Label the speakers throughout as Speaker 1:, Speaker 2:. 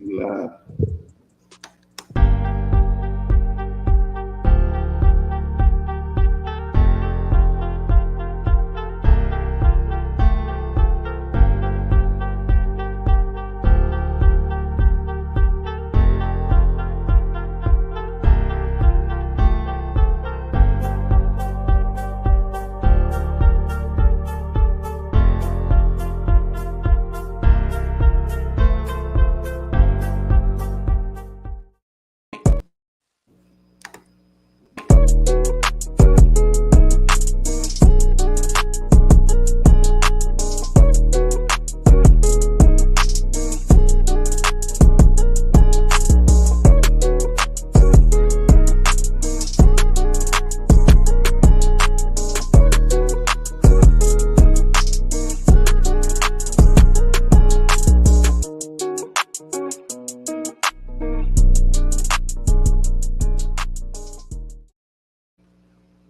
Speaker 1: Live.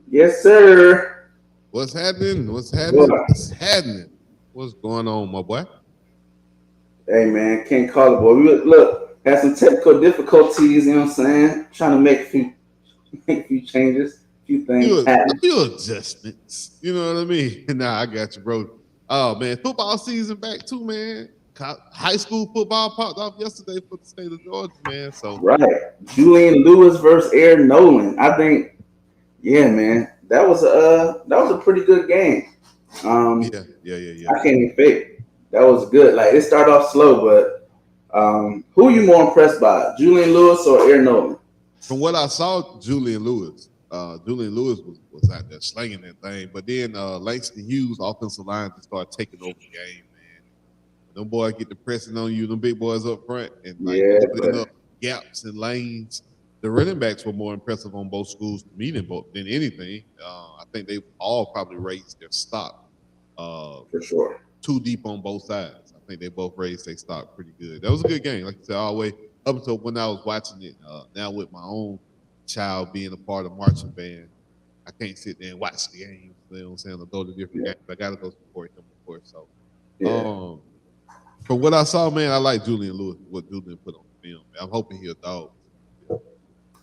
Speaker 1: Yes, sir.
Speaker 2: What's happening? What's happening?
Speaker 1: What?
Speaker 2: What's happening? What's going on, my boy?
Speaker 1: Hey, man, can't call it, boy. Look, had some technical difficulties. You know what I'm saying? Trying to make a few changes, a few things
Speaker 2: A
Speaker 1: happen.
Speaker 2: few adjustments. You know what I mean? Nah, I got you, bro. Oh man, football season back too, man. High school football popped off yesterday for the state of Georgia, man. So
Speaker 1: Right. Julian Lewis versus Aaron Nolan. I think, yeah, man, that was a pretty good game.
Speaker 2: yeah.
Speaker 1: I can't even fake. That was good. Like it started off slow, but who are you more impressed by, Julian Lewis or Aaron Nolan?
Speaker 2: From what I saw, Julian Lewis was out there slinging that thing. But then Langston Hughes, offensive line, just started taking over the game, man. Them boys get the pressing on you, them big boys up front, and like
Speaker 1: Yeah,
Speaker 2: opening
Speaker 1: but
Speaker 2: up gaps and lanes. The running backs were more impressive on both schools to me than anything. I think they all probably raised their stock
Speaker 1: for sure.
Speaker 2: too deep on both sides. I think they both raised their stock pretty good. That was a good game, like I said, all the way up until when I was watching it. Now with my own child being a part of marching band, I can't sit there and watch the games. You know what I'm saying? I'll go to different
Speaker 1: Yeah,
Speaker 2: games. I gotta go support them, of course. So,
Speaker 1: yeah.
Speaker 2: um, from what I saw, man, I like Julian Lewis. What Julian put on film. I'm hoping he'll dog.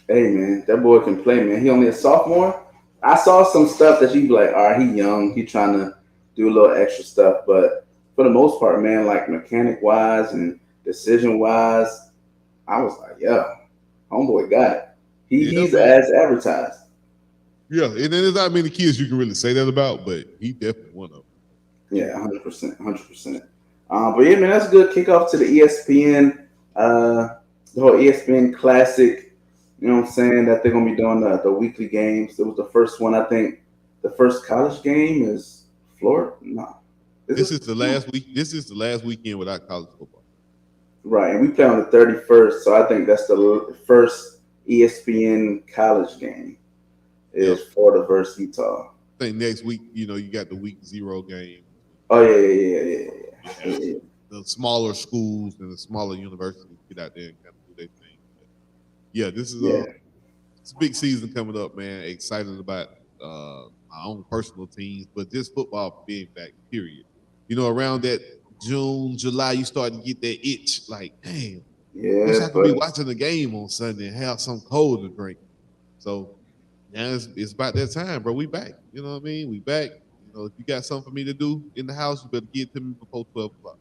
Speaker 1: Hey, man, that boy can play, man. He only a sophomore. I saw some stuff that you be like, all right, he young, he trying to do a little extra stuff, but for the most part, man, like mechanic wise and decision wise, I was like, yeah, homeboy got it.
Speaker 2: Yeah,
Speaker 1: He's
Speaker 2: man.
Speaker 1: as advertised.
Speaker 2: Yeah, and there's not many kids you can really say that about, but he definitely one of them.
Speaker 1: Yeah, 100%, 100%. But yeah, man, that's a good kickoff to the ESPN, the whole ESPN Classic. You know what I'm saying? That they're gonna be doing the weekly games. It was the first one. I think the first college game is Florida. No, is
Speaker 2: This
Speaker 1: it?
Speaker 2: is the last week. This is the last weekend without college football.
Speaker 1: Right, and we play on the 31st, so I think that's the first ESPN college game
Speaker 2: Yep.
Speaker 1: is Florida versus Utah.
Speaker 2: I think next week, you got the week 0 game.
Speaker 1: Oh yeah, yeah, yeah, yeah,
Speaker 2: You
Speaker 1: yeah,
Speaker 2: have
Speaker 1: yeah.
Speaker 2: the smaller schools and the smaller universities get out there and kind of do their thing. But yeah, this is
Speaker 1: Yeah.
Speaker 2: it's a big season coming up, man. Excited about my own personal teams, but just football being back. Period. Around that June, July, you start to get that itch. Like, damn, wish I
Speaker 1: Yeah,
Speaker 2: could be
Speaker 1: but
Speaker 2: watching the game on Sunday and have some cold to drink. So now it's about that time, bro. We back. You know what I mean? We back. If you got something for me to do in the house, you better get it to me before 12 o'clock.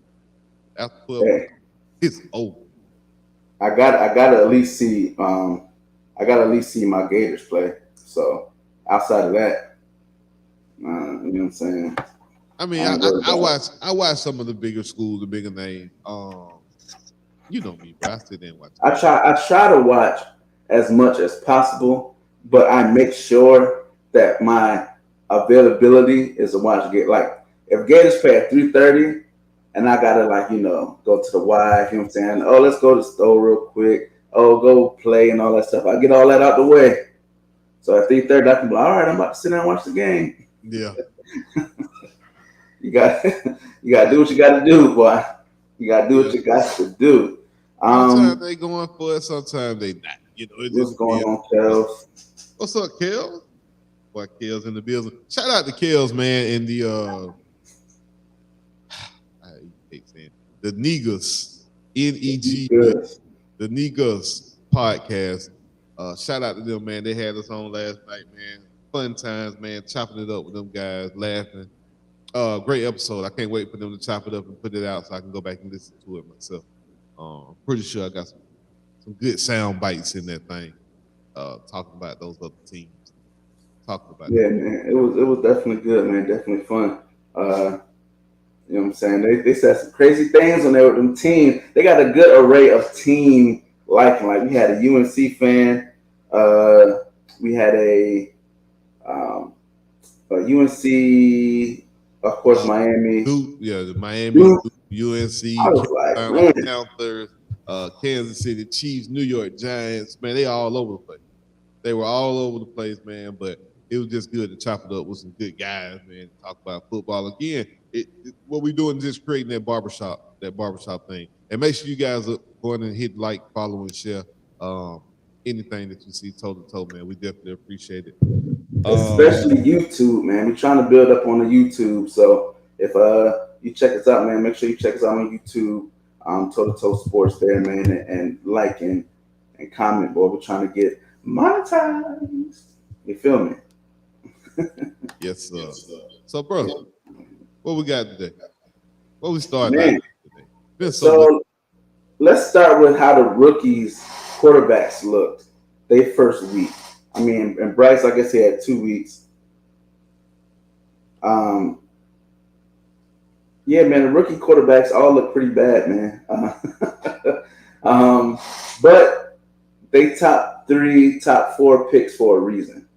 Speaker 2: After 12 o'clock,
Speaker 1: hey,
Speaker 2: it's over.
Speaker 1: I gotta at least see I gotta at least see my Gators play. So outside of that, you know what I'm saying?
Speaker 2: I mean,
Speaker 1: I ain't worried about it.
Speaker 2: I watch some of the bigger schools, the bigger names. You know me, bro. I sit there and watch the
Speaker 1: I
Speaker 2: game.
Speaker 1: try I try to watch as much as possible, but I make sure that my availability is to watch get like if Gators play at 3:30 and I gotta like, go to the Y, you know what I'm saying? Oh, let's go to the store real quick. Oh, go play and all that stuff. I get all that out the way. So at 3:30 I can be like, all right, I'm about to sit down and watch the game.
Speaker 2: Yeah.
Speaker 1: You got you gotta do what you gotta do, boy. You gotta do
Speaker 2: Yeah.
Speaker 1: what you got to do.
Speaker 2: Sometimes they going for it, sometimes they not. It
Speaker 1: What's
Speaker 2: just
Speaker 1: going
Speaker 2: be.
Speaker 1: on, Kels?
Speaker 2: What's up, Kels? Boy, Kels in the building. Shout out to Kels, man, and the I hate saying it, the niggas NEG,
Speaker 1: Good.
Speaker 2: the Negus podcast. Shout out to them, man. They had us on last night, man. Fun times, man. Chopping it up with them guys, laughing. Great episode. I can't wait for them to chop it up and put it out so I can go back and listen to it myself. Pretty sure I got some good sound bites in that thing. Talking about those other teams. Talking about
Speaker 1: Yeah,
Speaker 2: them.
Speaker 1: man. It was definitely good, man. Definitely fun. You know what I'm saying? They said some crazy things when they were them team. They got a good array of team liking. Like we had a UNC fan. We had um, a UNC, of course,
Speaker 2: Uh,
Speaker 1: Miami.
Speaker 2: Duke, yeah, the Miami,
Speaker 1: Duke.
Speaker 2: Duke,
Speaker 1: I
Speaker 2: UNC,
Speaker 1: was like,
Speaker 2: Carolina
Speaker 1: man,
Speaker 2: Panthers, Kansas City Chiefs, New York Giants. Man, they all over the place. They were all over the place, man. But it was just good to chop it up with some good guys, man. Talk about football again. What we doing is just creating that barbershop thing. And make sure you guys are going and hit like, follow, and share. Anything that you see toe-to-toe, man, we definitely appreciate it.
Speaker 1: especially YouTube, man. We're trying to build up on the YouTube. So if you check us out, man, make sure you check us out on YouTube, Toe2Toe Sports there, man, and like and comment, boy. We're trying to get monetized. You feel me?
Speaker 2: Yes, sir. So, bro, what we got today? What we starting out
Speaker 1: Man.
Speaker 2: today? Been so much.
Speaker 1: So let's start with how the rookies quarterbacks looked they first week. I mean, and Bryce, I guess he had 2 weeks. Um, yeah, man, the rookie quarterbacks all look pretty bad, man. Um, but they top 3, top 4 picks for a reason.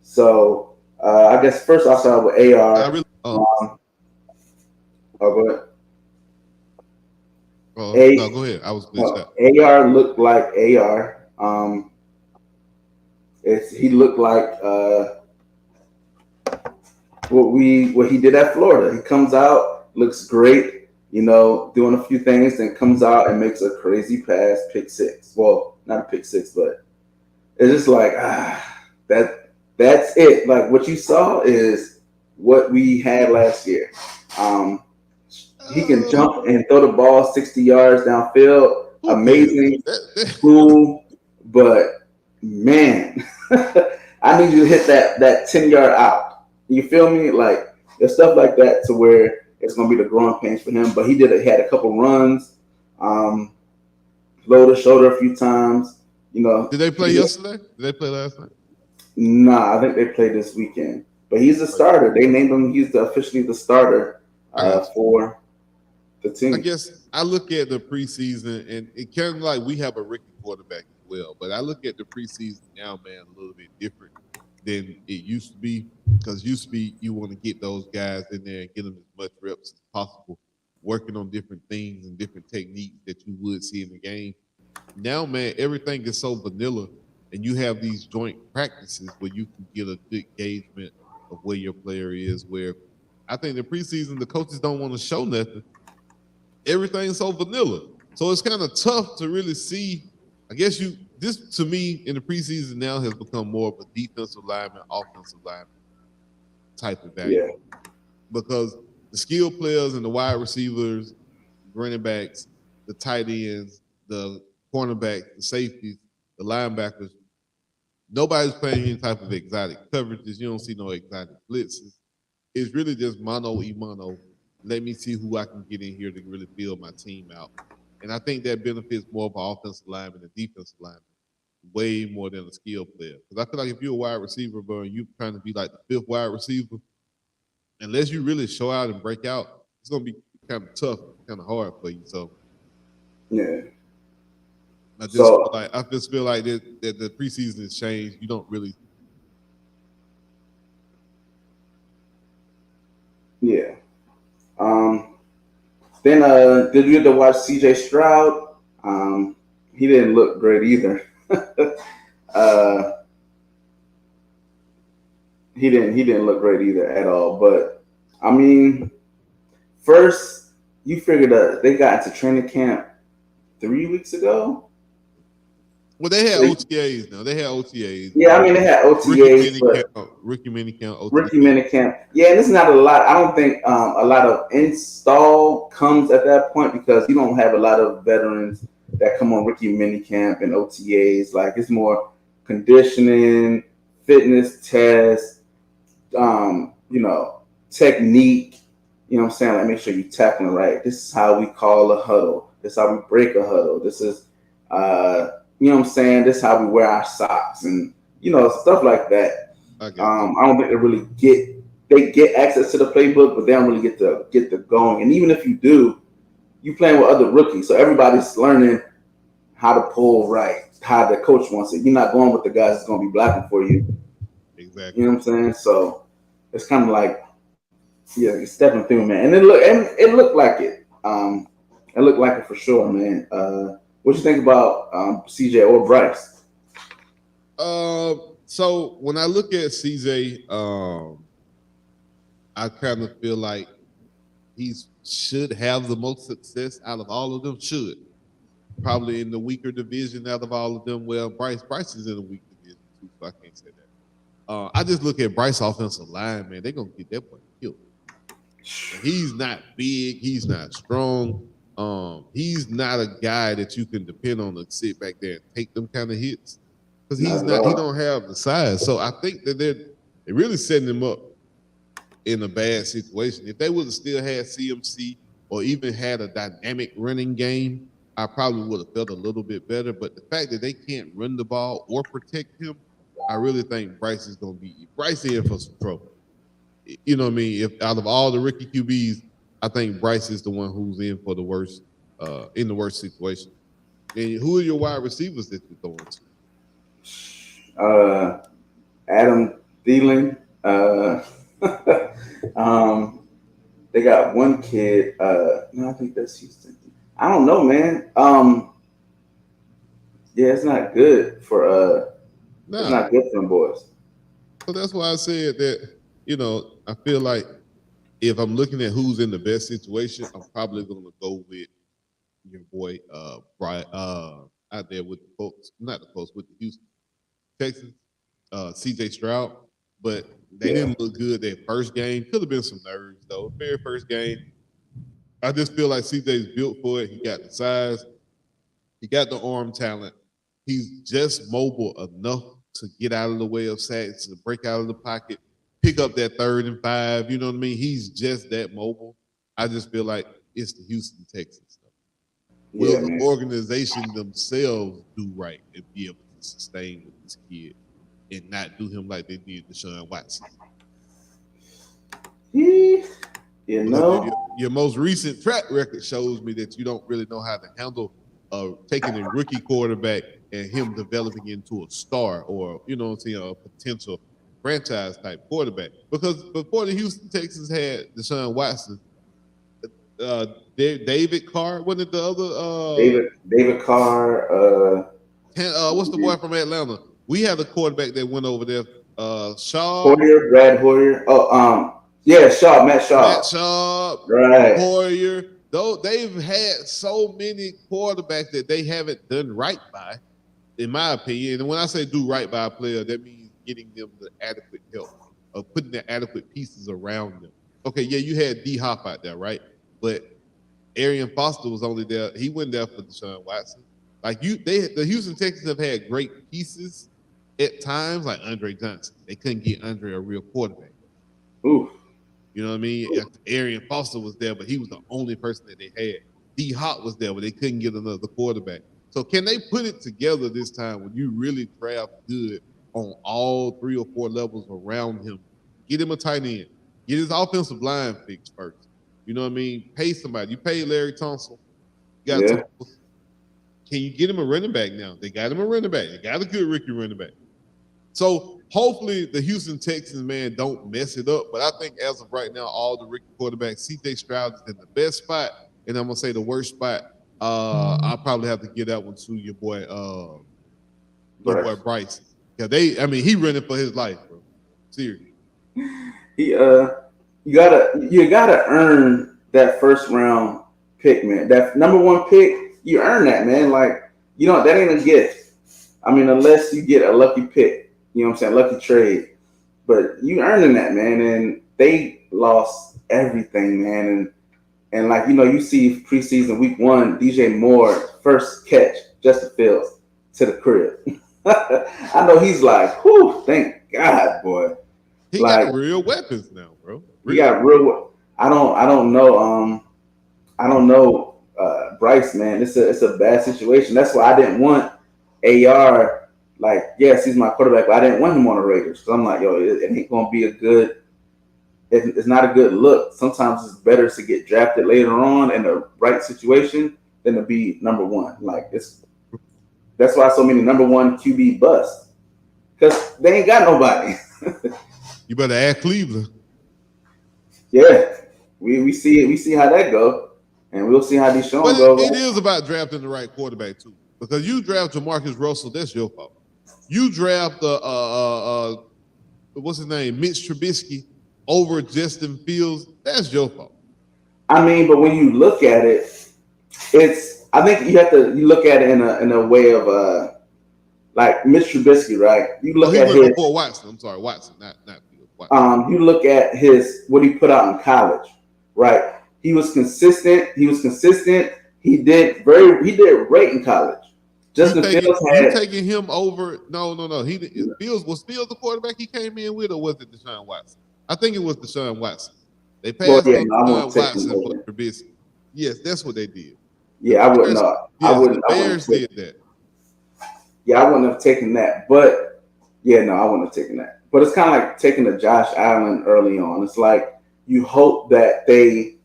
Speaker 1: So I guess first I'll start with
Speaker 2: I
Speaker 1: AR.
Speaker 2: really.
Speaker 1: Oh, go ahead.
Speaker 2: No, go ahead. I was good.
Speaker 1: AR looked like AR. He looked like what he did at Florida. He comes out, looks great, doing a few things, then comes out and makes a crazy pass, pick 6. Well, not a pick 6, but it's just like that's it. Like what you saw is what we had last year. He can jump and throw the ball 60 yards downfield. Amazing, cool, but man, I need you to hit that 10-yard out. You feel me? Like there's stuff like that to where it's gonna be the growing pains for him. But he had a couple runs, low the shoulder a few times.
Speaker 2: Did they play yesterday? Did they play last night?
Speaker 1: Nah, I think they played this weekend. But he's the starter. They named him. He's officially the starter for the team.
Speaker 2: I guess I look at the preseason, and it kind of like we have a rookie quarterback as well. But I look at the preseason now, man, a little bit different than it used to be. Because used to be you want to get those guys in there and get them as much reps as possible, working on different things and different techniques that you would see in the game. Now, man, everything is so vanilla, and you have these joint practices where you can get a good engagement of where your player is. Where I think the preseason, the coaches don't want to show nothing. Everything's so vanilla, so it's kind of tough to really see. I guess this to me in the preseason now has become more of a defensive lineman, offensive lineman type of value.
Speaker 1: Yeah.
Speaker 2: Because the skill players and the wide receivers, running backs, the tight ends, the cornerbacks, the safeties, the linebackers, nobody's playing any type of exotic coverages. You don't see no exotic blitzes. It's really just mano y mano. Let me see who I can get in here to really build my team out. And I think that benefits more of an offensive lineman and defensive lineman, way more than a skill player. Because I feel like if you're a wide receiver, bro, and you're trying to be like the 5th wide receiver, unless you really show out and break out, it's gonna be kind of tough, kind of hard for you. So
Speaker 1: yeah,
Speaker 2: I just feel like that the preseason has changed. You don't really.
Speaker 1: Yeah. Then did you get to watch CJ Stroud? He didn't look great either. He didn't look great either at all. But I mean, first you figured they got into training camp 3 weeks ago.
Speaker 2: Well, they had
Speaker 1: So
Speaker 2: OTAs now. They had OTAs.
Speaker 1: yeah, I mean they had
Speaker 2: Rookie
Speaker 1: OTAs,
Speaker 2: mini
Speaker 1: but
Speaker 2: count, rookie mini count,
Speaker 1: rookie
Speaker 2: OTA.
Speaker 1: minicamp. Yeah, and it's not a lot. I don't think a lot of install comes at that point because you don't have a lot of veterans that come on rookie minicamp and OTAs. Like it's more conditioning, fitness tests, you know, technique. You know what I'm saying? Like make sure you're tackling right. This is how we call a huddle. This is how we break a huddle. This is, you know what I'm saying? This is how we wear our socks and you know stuff like that.
Speaker 2: I got you.
Speaker 1: I don't think they get access to the playbook, but they don't really get the going. And even if you do, you playing with other rookies, so everybody's learning how to pull right, how the coach wants it. You're not going with the guys that's going to be blocking for you. You
Speaker 2: Exactly.
Speaker 1: know what I'm saying? So it's kind of like yeah, it's stepping through, man. And it looked like it. It looked like it for sure, man. What you think about CJ or Bryce?
Speaker 2: So when I look at CJ, I kind of feel like he should have the most success out of all of them. Should probably in the weaker division out of all of them. Well, Bryce is in a weak division too, so I can't say that. I just look at Bryce offensive line, man. They're gonna get that boy killed. And he's not big. He's not strong. He's not a guy that you can depend on to sit back there and take them kind of hits because he's
Speaker 1: Not at
Speaker 2: not. He
Speaker 1: all.
Speaker 2: don't have the size. So I think that they're really setting him up in a bad situation. If they would have still had CMC or even had a dynamic running game, I probably would have felt a little bit better. But the fact that they can't run the ball or protect him, I really think Bryce is going to be Bryce in for some trouble. You know what I mean? If out of all the rookie QBs, I think Bryce is the one who's in for the worst, in the worst situation. And who are your wide receivers that you're throwing to?
Speaker 1: Uh, Adam Thielen. um, they got one kid. No, I think that's Houston. I don't know, man. Yeah, it's not good for it's
Speaker 2: Nah.
Speaker 1: not good for them boys.
Speaker 2: So that's why I said that, I feel like if I'm looking at who's in the best situation, I'm probably going to go with your boy, Brian, out there with the folks, not the folks, with the Houston Texans, CJ Stroud. But they
Speaker 1: Yeah,
Speaker 2: didn't look good that first game. Could have been some nerves, though. Very first game. I just feel like CJ's built for it. He got the size, he got the arm talent. He's just mobile enough to get out of the way of sacks, to break out of the pocket, pick up that 3rd and 5. You know what I mean? He's just that mobile. I just feel like it's the Houston Texans. Will
Speaker 1: yeah,
Speaker 2: the
Speaker 1: man.
Speaker 2: organization themselves do right and be able to sustain with this kid and not do him like they did Deshaun Watson?
Speaker 1: You
Speaker 2: Because
Speaker 1: know,
Speaker 2: your most recent track record shows me that you don't really know how to handle taking a rookie quarterback and him developing into a star or, what I'm saying, a potential franchise type quarterback. Because before the Houston Texans had Deshaun Watson, uh, David Carr, wasn't it the other?
Speaker 1: David Carr.
Speaker 2: What's the boy from Atlanta? We had a quarterback that went over there, Shaw,
Speaker 1: Hoyer, Brad Hoyer. Oh, yeah, Shaw, Matt
Speaker 2: Matt
Speaker 1: Shaw.
Speaker 2: Shaw,
Speaker 1: Right.
Speaker 2: Hoyer. Though they've had so many quarterbacks that they haven't done right by, in my opinion. And when I say do right by a player, that means getting them the adequate help or putting the adequate pieces around them. Okay, yeah, you had D Hop out there, right? But Arian Foster was only there. He wasn't there for Deshaun Watson. Like the Houston Texans have had great pieces at times, like Andre Johnson. They couldn't get Andre a real quarterback.
Speaker 1: Ooh.
Speaker 2: You know what I mean? Arian Foster was there, but he was the only person that they had. D Hop was there, but they couldn't get another quarterback. So can they put it together this time when you really draft good on all 3 or 4 levels around him? Get him a tight end. Get his offensive line fixed first. You know what I mean? Pay somebody. You pay Larry Thompson. You got
Speaker 1: Yeah.
Speaker 2: to. Can you get him a running back now? They got him a running back. They got a good rookie running back. So hopefully the Houston Texans, man, don't mess it up. But I think as of right now, all the rookie quarterbacks, CJ Stroud is in the best spot, and I'm gonna say the worst spot. I'll probably have to give that one to your boy
Speaker 1: Bryce.
Speaker 2: Bryce. Yeah, he running for his life, bro. Seriously.
Speaker 1: He you gotta earn that first round pick, man. That number one pick, you earn that, man. Like that ain't a gift. I mean, unless you get a lucky pick, you know what I'm saying, lucky trade. But you earning that, man. And they lost everything, man. And like, you see preseason week 1, DJ Moore first catch, Justin Fields to the crib. I know he's like, whew, thank God, boy.
Speaker 2: He
Speaker 1: Like
Speaker 2: got real weapons now, bro.
Speaker 1: he
Speaker 2: Real.
Speaker 1: got real. I don't know. I don't know. Bryce, man, it's a bad situation. That's why I didn't want AR. Like, yes, he's my quarterback, but I didn't want him on the Raiders because I'm like, yo, it ain't gonna be a good. It's not a good look. Sometimes it's better to get drafted later on in the right situation than to be number one. Like that's why so many number one QB bust because they ain't got nobody.
Speaker 2: You better ask Cleveland.
Speaker 1: Yeah, we see it. We see how that go, and we'll see how
Speaker 2: But
Speaker 1: Deshaun
Speaker 2: it
Speaker 1: goes.
Speaker 2: is about drafting the right quarterback too, because you draft Jamarcus Russell, that's your fault. You draft what's his name, Mitch Trubisky over Justin Fields, that's your fault.
Speaker 1: I mean, but when you look at it, it's. I think you look at it in a way of like Mitch Trubisky, right? You
Speaker 2: Oh,
Speaker 1: look
Speaker 2: he
Speaker 1: at
Speaker 2: went
Speaker 1: his
Speaker 2: before Watson. I'm sorry, Watson, not Fields. Watson.
Speaker 1: you look at his what he put out in college, right? He was consistent. He was consistent. He did great in college. Justin Fields
Speaker 2: You
Speaker 1: had
Speaker 2: taking him over? No. Fields was Fields the quarterback he came in with, or was it Deshaun Watson? I think it was Deshaun Watson. They
Speaker 1: well,
Speaker 2: passed
Speaker 1: yeah,
Speaker 2: on
Speaker 1: no, I wouldn't
Speaker 2: Deshaun
Speaker 1: take him
Speaker 2: Watson for
Speaker 1: over.
Speaker 2: Trubisky. Yes, that's what they did. The
Speaker 1: Yeah, I wouldn't.
Speaker 2: Bears,
Speaker 1: I
Speaker 2: yes, the
Speaker 1: wouldn't. I wouldn't
Speaker 2: Bears
Speaker 1: take.
Speaker 2: did that.
Speaker 1: Yeah, I wouldn't have taken that. But yeah, no, I wouldn't have taken that. But it's kind of like taking a Josh Allen early on. It's like you hope that they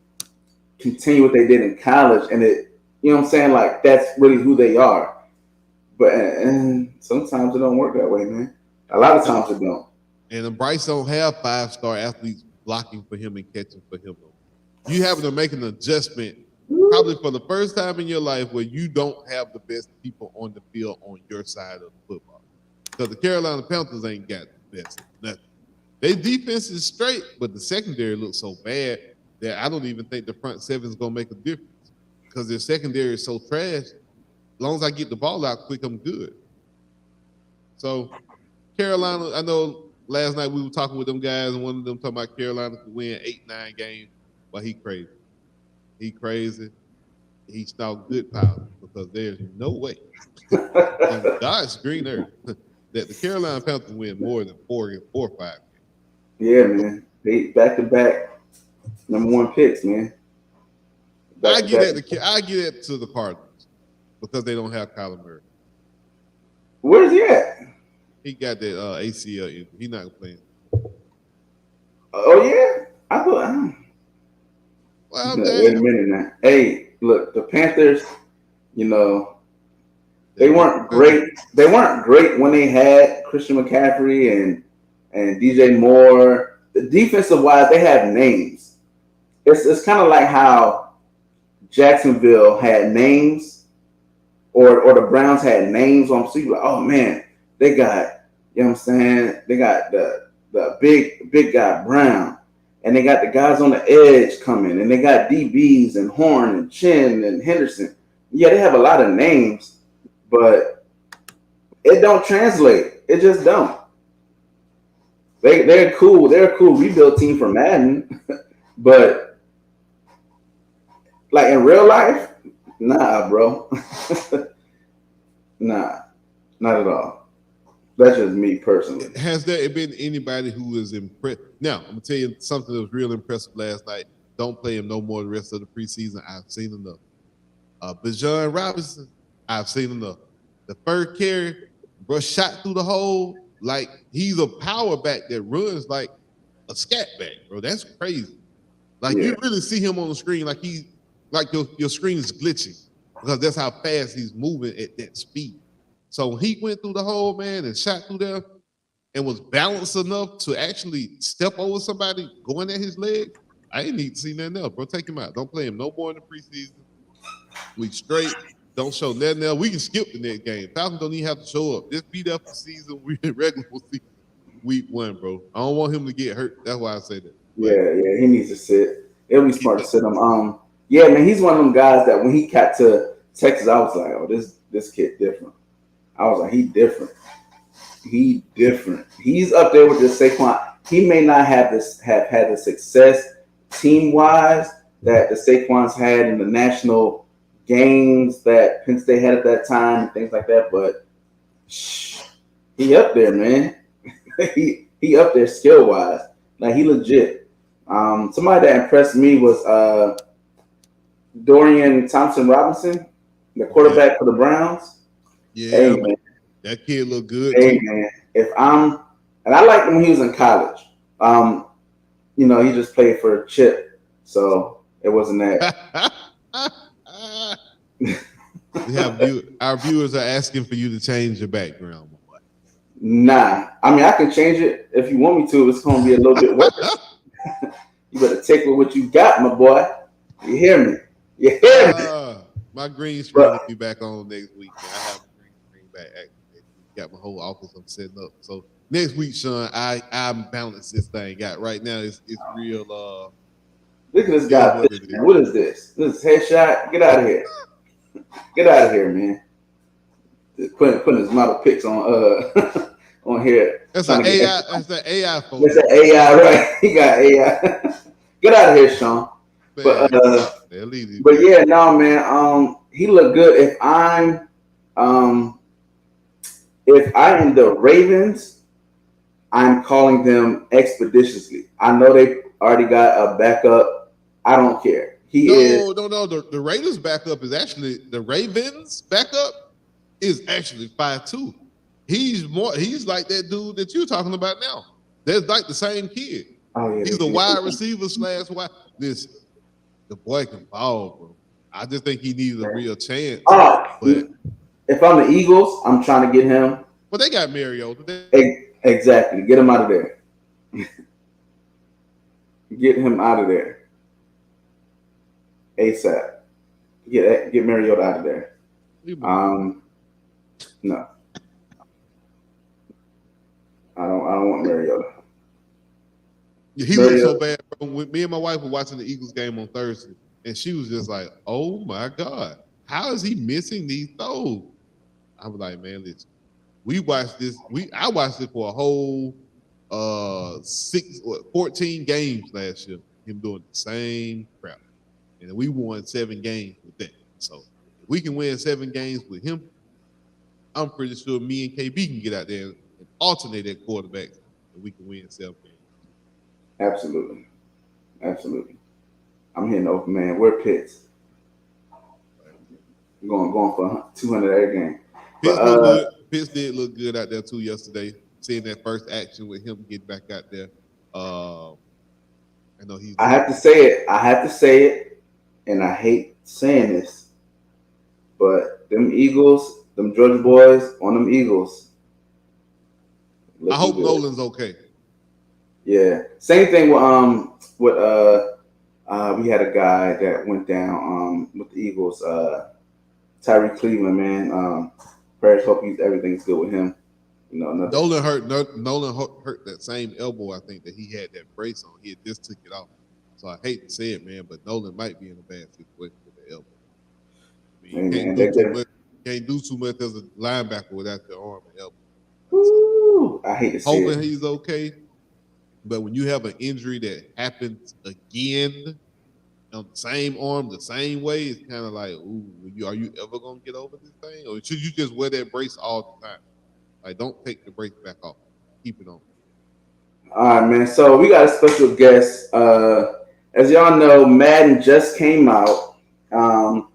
Speaker 1: continue what they did in college, and you know what I'm saying? Like that's really who they are. But and sometimes it don't work that way, man. A lot of times it don't.
Speaker 2: And Bryce don't have 5-star athletes blocking for him and catching for him. You having to make an adjustment probably for the first time in your life where you don't have the best people on the field on your side of the football. Because the Carolina Panthers ain't got the best nothing. Their defense is straight, but the secondary looks so bad that I don't even think the front seven is gonna make a difference. Because their secondary is so trash. As long as I get the ball out quick, I'm good. So Carolina, I know last night we were talking with them guys, and one of them talking about Carolina could win 8-9 games, but he crazy. He crazy. He stalled good power because there's no way on God's green earth that the Carolina Panthers win more than 4 or 5 games.
Speaker 1: Yeah, man. They back to back number one picks, man.
Speaker 2: I give that to the Cardinals because they don't have Kyler Murray.
Speaker 1: Where's he at?
Speaker 2: He got that ACL injury. He's not playing.
Speaker 1: Oh yeah, I thought.
Speaker 2: Well,
Speaker 1: No, wait a minute now. Hey, look, the Panthers. You know, they weren't great. They weren't great when they had Christian McCaffrey and DJ Moore. The defensive wise, they have names. It's kind of like how Jacksonville had names, or the Browns had names on. So you're like, oh man, they got, you know what I'm saying? They got the big guy Brown, and they got the guys on the edge coming, and they got DBs and Horn and Chin and Henderson. Yeah, they have a lot of names, but it don't translate. It just don't. They're cool. They're a cool rebuild team for Madden, but like in real life, nah, bro. Nah, not at all. That's just me personally.
Speaker 2: Has there been anybody who is impressed? Now, I'm gonna tell you something that was real impressive last night. Don't play him no more the rest of the preseason. I've seen enough. Bijan Robinson, I've seen enough. The third carry, bro, shot through the hole like he's a power back that runs like a scat back, bro. That's crazy. Like you really see him on the screen like your screen is glitching because that's how fast he's moving at that speed. So he went through the hole, man, and shot through there and was balanced enough to actually step over somebody going at his leg. I ain't need to see nothing else, bro. Take him out. Don't play him no more in the preseason. We straight. Don't show nothing else. We can skip the next game. Falcons don't even have to show up. Just beat up the season. We in regular season week 1, bro. I don't want him to get hurt. That's why I say that.
Speaker 1: But, yeah, he needs to sit. It'll be smart to sit him. Yeah, man, he's one of them guys that when he got to Texas, I was like, oh, this kid different. I was like, he different. He different. He's up there with this Saquon. He may not have had the success team wise that the Saquons had in the national games that Penn State had at that time and things like that, but he up there, man. he up there skill wise. Like he legit. Somebody that impressed me was Dorian Thompson Robinson, the quarterback for the Browns.
Speaker 2: Yeah,
Speaker 1: Hey man,
Speaker 2: that kid look good
Speaker 1: hey
Speaker 2: too.
Speaker 1: man. And I liked him when he was in college. He just played for Chip, so it wasn't that.
Speaker 2: Our viewers are asking for you to change your background.
Speaker 1: Nah, I mean I can change it if you want me to. It's gonna be a little bit worse. You better take with what you got, my boy. You hear me? You hear me?
Speaker 2: My green screen
Speaker 1: But
Speaker 2: will be back on next week. Man. I have my green screen back activated. Got my whole office I'm setting up. So next week, Sean, I balance this thing out. Right now, it's real.
Speaker 1: look at this guy. What is this? This is headshot. Get out of here. Get out of here, man. Putting his model pics on on here.
Speaker 2: That's an AI. That's an AI photo.
Speaker 1: That's an AI, right? He got AI. Get out of here, Sean.
Speaker 2: Man,
Speaker 1: but yeah, no, man. He looked good. If I am the Ravens, I'm calling them expeditiously. I know they already got a backup. I don't care.
Speaker 2: No. The Raiders backup is actually the Ravens backup is actually 5'2". He's like that dude that you're talking about now. They're like the same kid.
Speaker 1: Oh, yeah,
Speaker 2: he's a wide receiver / wide. Listen, the boy can ball, bro. I just think he needs a real chance. But
Speaker 1: if I'm the Eagles, I'm trying to get him.
Speaker 2: But they got Mariota.
Speaker 1: Exactly. Get him out of there. Get him out of there. ASAP. Get Mariota out of there. No. I don't want Mariota.
Speaker 2: He looked so bad, bro. When me and my wife were watching the Eagles game on Thursday, and she was just like, "Oh my God, how is he missing these throws?" I was like, "Man, listen, we watched this. I watched it for a whole 14 games last year. Him doing the same crap, and we won 7 games with that. So if we can win 7 games with him, I'm pretty sure me and KB can get out there and alternate that quarterback, and we can win 7 games."
Speaker 1: Absolutely. I'm hitting open, man. We're Pitts. Going for 200 every game.
Speaker 2: Pitts did look good out there too yesterday. Seeing that first action with him getting back out there. I know he's.
Speaker 1: I have to say it, and I hate saying this, but them Eagles, them Georgia boys on them Eagles.
Speaker 2: I hope Nolan's okay.
Speaker 1: Yeah. Same thing with we had a guy that went down with the Eagles, Tyree Cleveland, man. Prayers, hope everything's good with him.
Speaker 2: Nolan hurt that same elbow, I think, that he had that brace on. He had just took it off. So I hate to say it, man, but Nolan might be in a bad situation with the elbow. I mean, can't do too much as a linebacker without your arm and elbow.
Speaker 1: Ooh, I hate to see it.
Speaker 2: Hoping he's okay. But when you have an injury that happens again on the same arm, the same way, it's kind of like, ooh, are you ever going to get over this thing? Or should you just wear that brace all the time? Like, don't take the brace back off. Keep it on.
Speaker 1: All right, man. So we got a special guest. As y'all know, Madden just came out on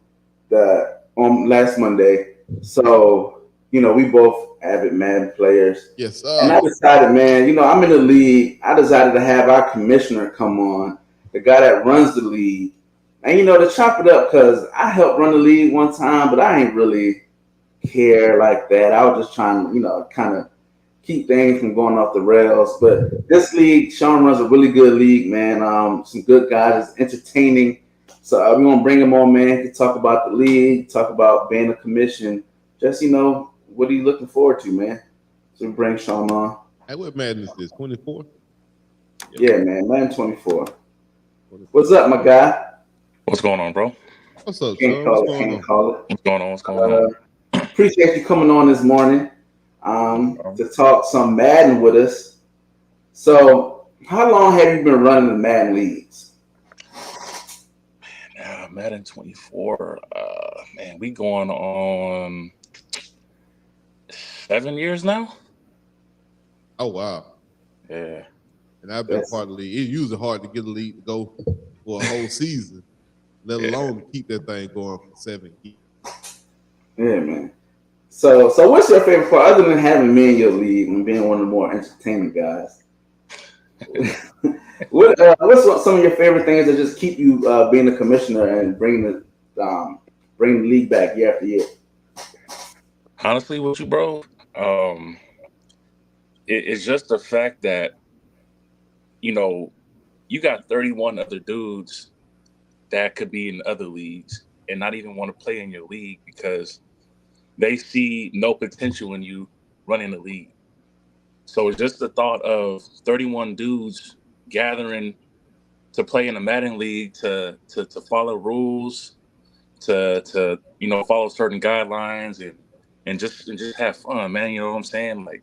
Speaker 1: last Monday. So, we both avid Madden players.
Speaker 2: Yes, sir.
Speaker 1: And I decided, man, I'm in the league. I decided to have our commissioner come on, the guy that runs the league. And, to chop it up, because I helped run the league one time, but I ain't really care like that. I was just trying to, kind of keep things from going off the rails. But this league, Sean runs a really good league, man. Some good guys. It's entertaining. So we're going to bring him on, man, to talk about the league, talk about being a commission. Just, what are you looking forward to, man? So we bring Sean on.
Speaker 2: Hey, what Madden is this, 24?
Speaker 1: Yeah, man, Madden 24. What's up, my guy?
Speaker 3: What's going on, bro?
Speaker 2: What's up, Sean? What's going on?
Speaker 3: What's going on?
Speaker 1: appreciate you coming on this morning to talk some Madden with us. So, how long have you been running the Madden leagues?
Speaker 3: Madden 24. Man, we going on 7 years now.
Speaker 2: Oh wow!
Speaker 3: Yeah.
Speaker 2: And I've been
Speaker 1: That's
Speaker 2: part of the league. It's usually hard to get a league to go for a whole season, let alone to keep that thing going for 7 years.
Speaker 1: yeah, man. So what's your favorite part other than having me in your league and being one of the more entertaining guys? What's some of your favorite things that just keep you being the commissioner and bring the league back year after year?
Speaker 3: Honestly, with you, bro, it's just the fact that you know you got 31 other dudes that could be in other leagues and not even want to play in your league because they see no potential in you running the league. So it's just the thought of 31 dudes gathering to play in a Madden league to follow rules, to follow certain guidelines and just have fun, man. You know what I'm saying? Like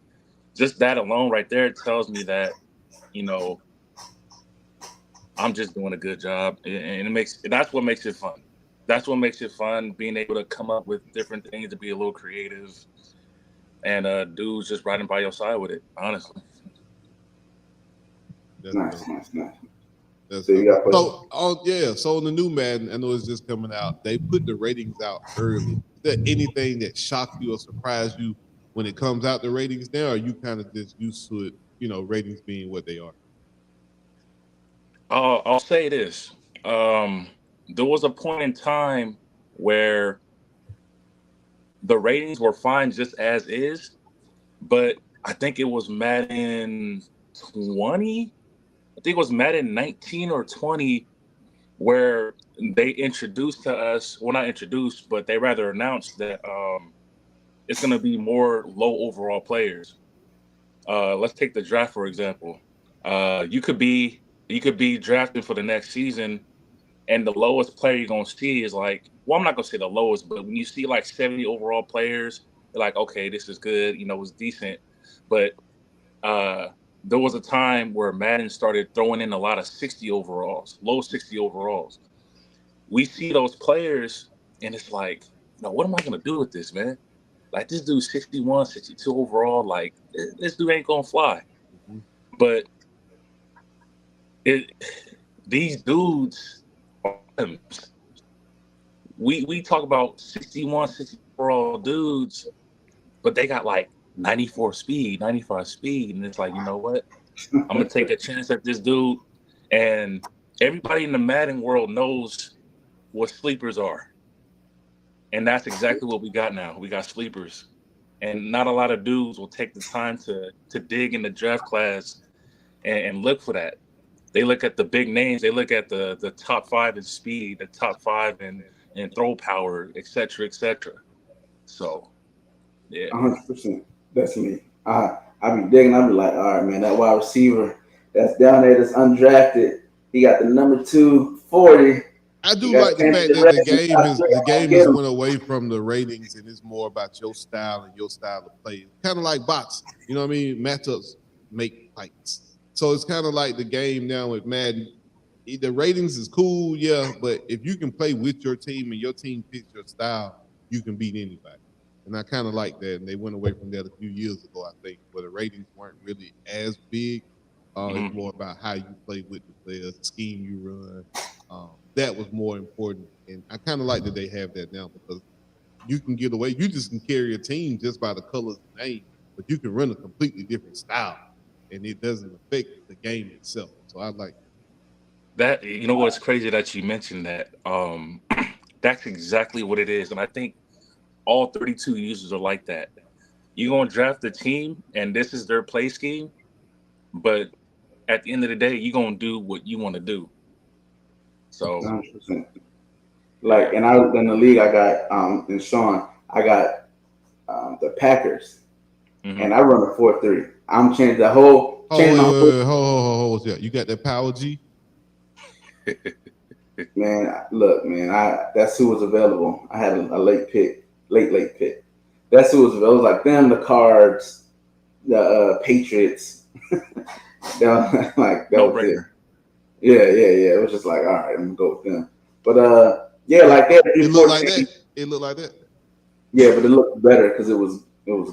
Speaker 3: just that alone right there tells me that you know I'm just doing a good job, and that's what makes it fun. That's what makes it fun, being able to come up with different things to be a little creative, and dudes just riding by your side with it. Honestly,
Speaker 2: That's
Speaker 1: Nice,
Speaker 2: dope.
Speaker 1: nice, nice.
Speaker 2: That's
Speaker 1: So you
Speaker 2: dope.
Speaker 1: got questions?
Speaker 2: So, oh yeah. So in the new Madden, I know it's just coming out. They put the ratings out early. Is there anything that shocked you or surprised you when it comes out the ratings now? Or are you kind of just used to it? Ratings being what they are.
Speaker 3: I'll say this: um, there was a point in time where the ratings were fine just as is, but I think it was Madden 20. I think it was Madden 19 or 20 where they introduced to us, well, not introduced, but they rather announced that it's going to be more low overall players. Let's take the draft for example. You could be drafted for the next season, and the lowest player you're gonna see is like, well, I'm not gonna say the lowest, but when you see like 70 overall players, you're like, okay, this is good, it's decent. But uh, there was a time where Madden started throwing in a lot of 60 overalls, low 60 overalls. We see those players, and it's like, what am I gonna do with this, man? Like this dude's 61, 62 overall. Like this dude ain't gonna fly.
Speaker 2: Mm-hmm.
Speaker 3: But it, these dudes are gems. We talk about 61, 60 overall dudes, but they got like 94 speed, 95 speed, and it's like, you know what? I'm gonna take a chance at this dude, and everybody in the Madden world knows what sleepers are. And that's exactly what we got now. We got sleepers. And not a lot of dudes will take the time to dig in the draft class and look for that. They look at the big names, they look at the top five in speed, the top five in throw power, et cetera, et cetera. So yeah.
Speaker 1: 100%. That's me. I be digging. I be like, all right, man, that wide receiver that's down there that's undrafted. He got the number 240.
Speaker 2: I
Speaker 1: He
Speaker 2: do
Speaker 1: got
Speaker 2: like the
Speaker 1: fancy
Speaker 2: fact that the
Speaker 1: rest in
Speaker 2: game
Speaker 1: top
Speaker 2: has
Speaker 1: three.
Speaker 2: the
Speaker 1: I'm gonna
Speaker 2: game
Speaker 1: get
Speaker 2: has
Speaker 1: him.
Speaker 2: went away from the ratings and it's more about your style and your style of play. Kind of like boxing, you know what I mean? Matchups make fights, so it's kind of like the game now with Madden. The ratings is cool, yeah, but if you can play with your team and your team fits your style, you can beat anybody. And I kind of like that. And they went away from that a few years ago, I think, where the ratings weren't really as big. It's
Speaker 3: Mhm.
Speaker 2: more about how you play with the players, the scheme you run. That was more important. And I kind of like that they have that now because you can get away. You just can carry a team just by the colors and name, but you can run a completely different style, and it doesn't affect the game itself. So I like
Speaker 3: That what's crazy that you mentioned that. That's exactly what it is. And I think all 32 users are like that. You're gonna draft the team and this is their play scheme, but at the end of the day, you're gonna do what you want to do. So
Speaker 1: 100%.
Speaker 3: yeah.
Speaker 1: Like, and I was in the league. I got and Sean. I got the Packers,
Speaker 3: Hmm.
Speaker 1: and I run a 4-3. I'm changing my whole
Speaker 2: hold. Yeah, you got that power G.
Speaker 1: man. Look, man. That's who was available. I had a late pick, late pick. That's who it was like them, the Cards, the Patriots. Like that
Speaker 3: No
Speaker 1: was it.
Speaker 3: brainer.
Speaker 1: Yeah. It was just like, all right, I'm gonna go with them. But yeah, like they had
Speaker 2: It
Speaker 1: three,
Speaker 2: looked
Speaker 1: four
Speaker 2: like that.
Speaker 1: teams.
Speaker 2: It looked like that.
Speaker 1: Yeah, but it looked better because it was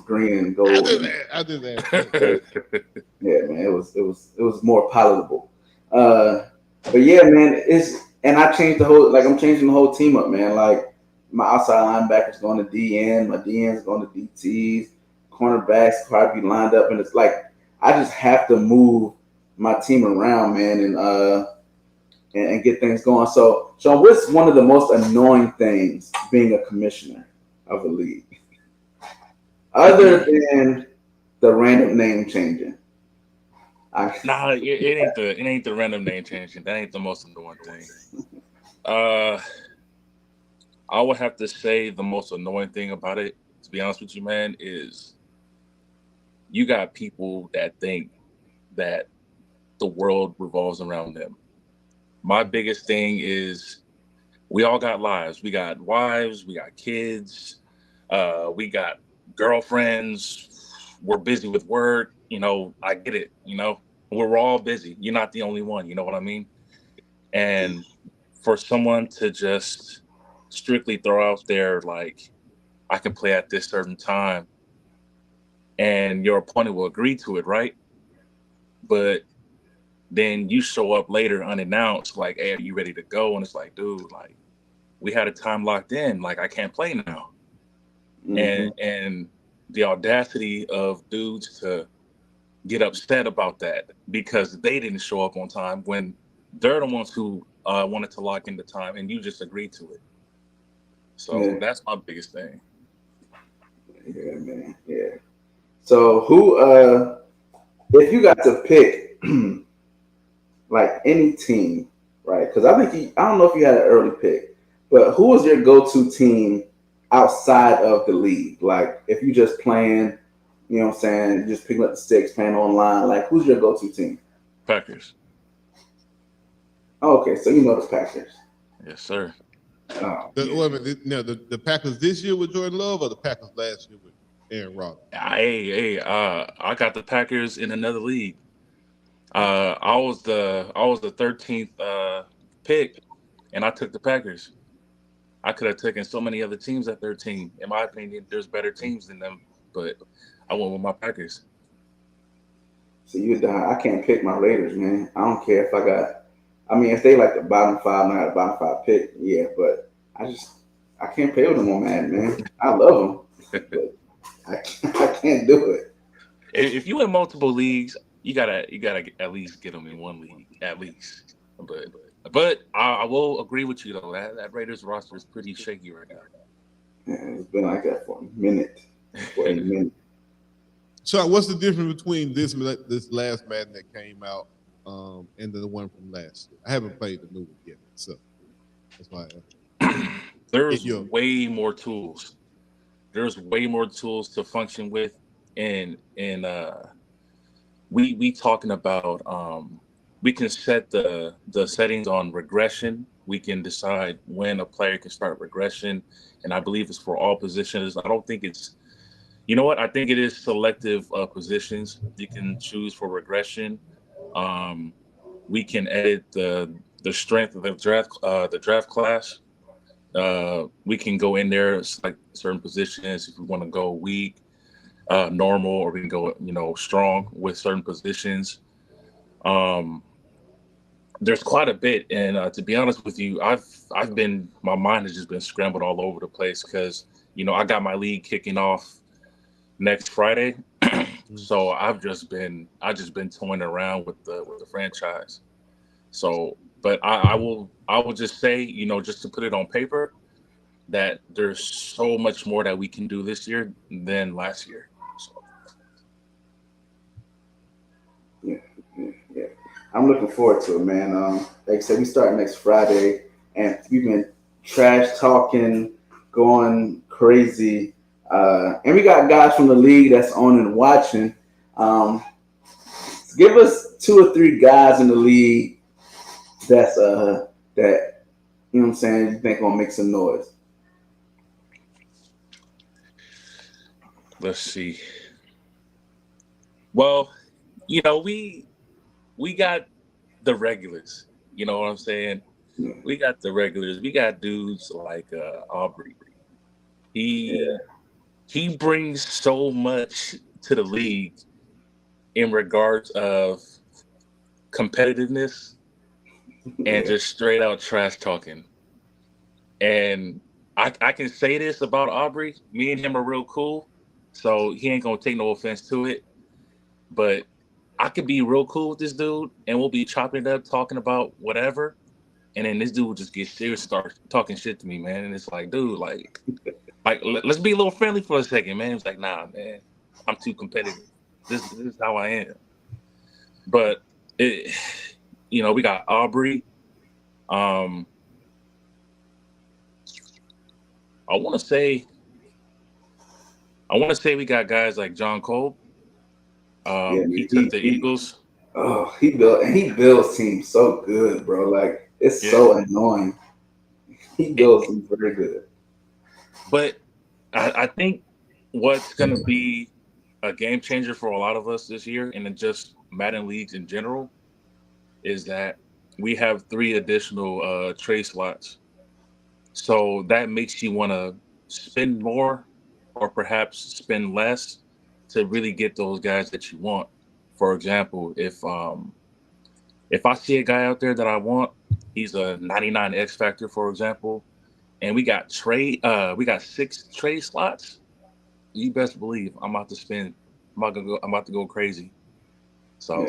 Speaker 1: green and
Speaker 2: I
Speaker 1: gold.
Speaker 2: just,
Speaker 1: And
Speaker 2: I just asked.
Speaker 1: yeah, man, it was more palatable. But yeah, man, and I changed the whole I'm changing the whole team up, man. Like my outside linebackers going to DN, my DNs going to DTs, cornerbacks probably lined up, and it's like I just have to move my team around, man, and get things going. So, what's one of the most annoying things being a commissioner of a league, other than the random name changing?
Speaker 3: Nah, it ain't the random name changing. That ain't the most annoying thing. Uh, I would have to say the most annoying thing about it, to be honest with you, man, is you got people that think that the world revolves around them. My biggest thing is we all got lives. We got wives, we got kids, we got girlfriends. We're busy with work. I get it. We're all busy. You're not the only one. You know what I mean? And for someone to just strictly throw out there like, I can play at this certain time, and your opponent will agree to it, right? But then you show up later unannounced, like, hey, are you ready to go? And it's like, dude, like, we had a time locked in. Like, I can't play now.
Speaker 1: Mm-hmm.
Speaker 3: And the audacity of dudes to get upset about that because they didn't show up on time when they're the ones who wanted to lock in the time and you just agreed to it. So
Speaker 1: Yeah,
Speaker 3: that's my biggest thing.
Speaker 1: yeah, man, yeah. So, if you got to pick like any team, right? Because I don't know if you had an early pick, but who was your go-to team outside of the league? Like, if you just playing, you know what I'm saying, you just picking up the sticks, playing online, like, who's your go-to team?
Speaker 3: Packers.
Speaker 1: Oh, okay, so you know the Packers.
Speaker 3: Yes, sir.
Speaker 1: Oh,
Speaker 2: The,
Speaker 1: yeah.
Speaker 2: wait a minute, now the Packers this year with Jordan Love or the Packers last year with Aaron Rodgers?
Speaker 3: I got the Packers in another league. I was the 13th pick, and I took the Packers. I could have taken so many other teams at 13. In my opinion, there's better teams than them, but I went with my Packers.
Speaker 1: So you die. I can't pick my Raiders, man. I don't care if I got. I mean, if they like the bottom five, and I got a bottom five pick, yeah. But I can't play with them on Madden, man. I love them, but I can't do it.
Speaker 3: If you in multiple leagues, you gotta at least get them in one league at least. But I will agree with you though. That Raiders roster is pretty shaky right
Speaker 1: Yeah, it's been like that for a minute, for a
Speaker 3: now.
Speaker 1: minute.
Speaker 2: So what's the difference between this last Madden that came out and the one from last year? I haven't played the new one yet, so that's why get
Speaker 3: There's
Speaker 2: your
Speaker 3: way more tools. There's way more tools to function with, and we talking about we can set the settings on regression. We can decide when a player can start regression, and I believe it's for all positions. I don't think it's you know what I think it is selective positions. You can choose for regression. Um, we can edit the strength of the draft class. We can go in there select certain positions if we want to go weak, normal, or we can go strong with certain positions. Um, there's quite a bit, and to be honest with you, I've been my mind has just been scrambled all over the place because I got my league kicking off next Friday, so I just been toying around with the franchise. So, but I will just say just to put it on paper that there's so much more that we can do this year than last year. So
Speaker 1: Yeah, yeah. I'm looking forward to it, man. Like I said, we start next Friday, and we've been trash talking, going crazy, and we got guys from the league that's on and watching. Um, Give us two or three guys in the league that you know what I'm saying you think gonna make some noise.
Speaker 3: Let's see. Well, we got the regulars. You know what I'm saying?
Speaker 1: Yeah,
Speaker 3: We got the regulars. We got dudes like Aubrey. He
Speaker 1: yeah,
Speaker 3: he brings so much to the league in regards of competitiveness and
Speaker 1: yeah.
Speaker 3: just straight out trash talking. And I can say this about Aubrey. Me and him are real cool, so he ain't gonna take no offense to it. But I could be real cool with this dude, and we'll be chopping it up, talking about whatever. And then this dude will just get serious, start talking shit to me, man. And it's like, dude, let's be a little friendly for a second, man. It's like, nah, man, I'm too competitive. This is how I am. But it, we got Aubrey. Um, I want to say, we got guys like John Cole.
Speaker 1: Yeah,
Speaker 3: He
Speaker 1: man.
Speaker 3: took the Eagles.
Speaker 1: He builds teams so good, bro. Like it's
Speaker 3: Yeah,
Speaker 1: so annoying. He
Speaker 3: it,
Speaker 1: builds teams very good.
Speaker 3: but I think what's gonna be a game changer for a lot of us this year, and in just Madden leagues in general, is that we have 3 additional trade slots. So that makes you want to spend more or perhaps spend less to really get those guys that you want. For example, if I see a guy out there that I want, he's a 99 X factor, for example, and we got 6 trade slots. You best believe I'm about to spend. I'm about to go crazy.
Speaker 1: Yeah,
Speaker 3: So,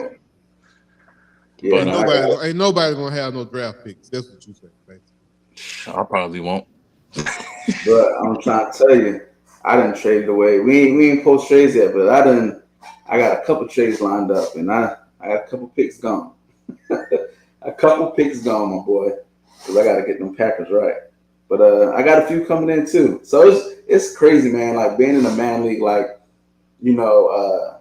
Speaker 1: yeah.
Speaker 3: but
Speaker 2: Ain't
Speaker 1: No, I
Speaker 2: nobody,
Speaker 1: got.
Speaker 2: ain't nobody gonna have no draft picks. That's what you say, basically.
Speaker 3: I probably won't.
Speaker 1: But I'm trying to tell you, I didn't trade away. We ain't post trades yet, but I didn't. I got a couple trades lined up, and I got a couple picks gone. A couple picks gone, my boy, because I got to get them Packers right. But I got a few coming in too. So it's crazy, man. Like being in a man league, like you know,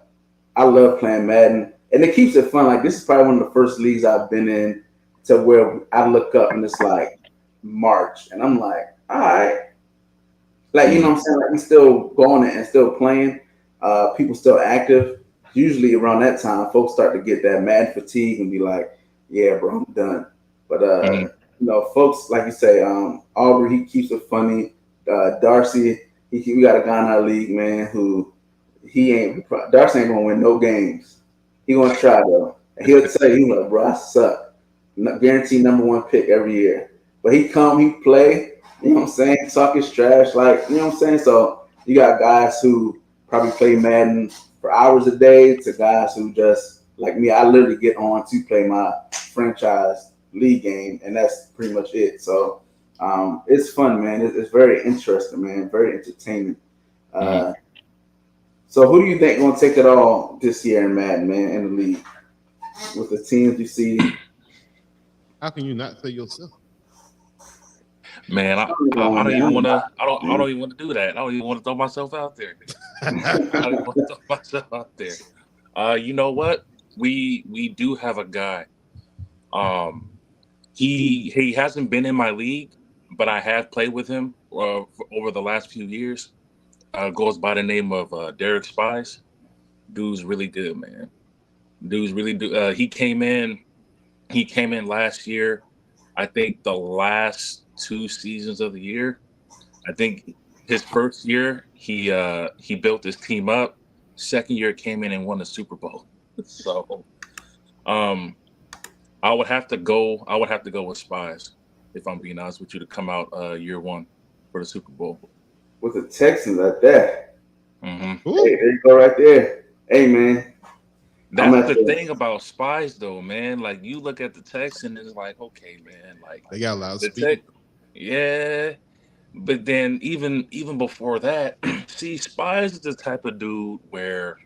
Speaker 1: I love playing Madden, and it keeps it fun. Like this is probably one of the first leagues I've been in to where I look up and it's like March, and I'm like, all right, like you know
Speaker 3: Mhm.
Speaker 1: what I'm saying. Like we still going and still playing. People still active. Usually around that time, folks start to get that mad fatigue and be like, yeah, bro, I'm done. But
Speaker 3: Mhm.
Speaker 1: folks like you say, Aubrey, he keeps it funny. Darcy, we got a guy in our league, man, who he ain't Darcy ain't gonna win no games. He gonna try though. And he'll tell you, he like, bro, I suck. Guaranteed number 1 pick every year. But he play, you know what I'm saying, talk his trash, like, you know what I'm saying? So you got guys who probably play Madden for hours a day to guys who just like me, I literally get on to play my franchise league game and that's pretty much it. So it's fun, man. It's very interesting, man. Very entertaining.
Speaker 3: Mhm.
Speaker 1: Uh, so who do you think gonna take it all this year in Madden, man, in the league with the teams you see?
Speaker 2: How can you not say yourself?
Speaker 3: Man,
Speaker 1: Somebody's gonna
Speaker 3: I
Speaker 1: win
Speaker 3: don't
Speaker 1: that.
Speaker 3: even want to. I
Speaker 1: Man.
Speaker 3: don't even want to do that. I don't even want to throw myself out there. I don't even want to throw myself out there. You know what? We do have a guy. Um, he hasn't been in my league, but I have played with him over the last few years. Goes by the name of Derek Spies. Dude's really good, man. Dude's really do. He came in. He came in last year. I think the last 2 seasons of the year. I think his first year he built his team up. Second year came in and won the Super Bowl. So um I would have to go with Spies if I'm being honest with you to come out year 1 for the Super Bowl.
Speaker 1: With the Texans at that.
Speaker 3: Hmm.
Speaker 1: Hey,
Speaker 2: Ooh,
Speaker 1: there you go right there. Hey man, I'm
Speaker 3: That's
Speaker 1: at
Speaker 3: the
Speaker 1: the
Speaker 3: thing about Spies though, man. Like you look at the text and it's like, okay, man, like
Speaker 2: they got a lot of
Speaker 3: the
Speaker 2: speed.
Speaker 3: tech, yeah. But then even before that, see, Spies is the type of dude where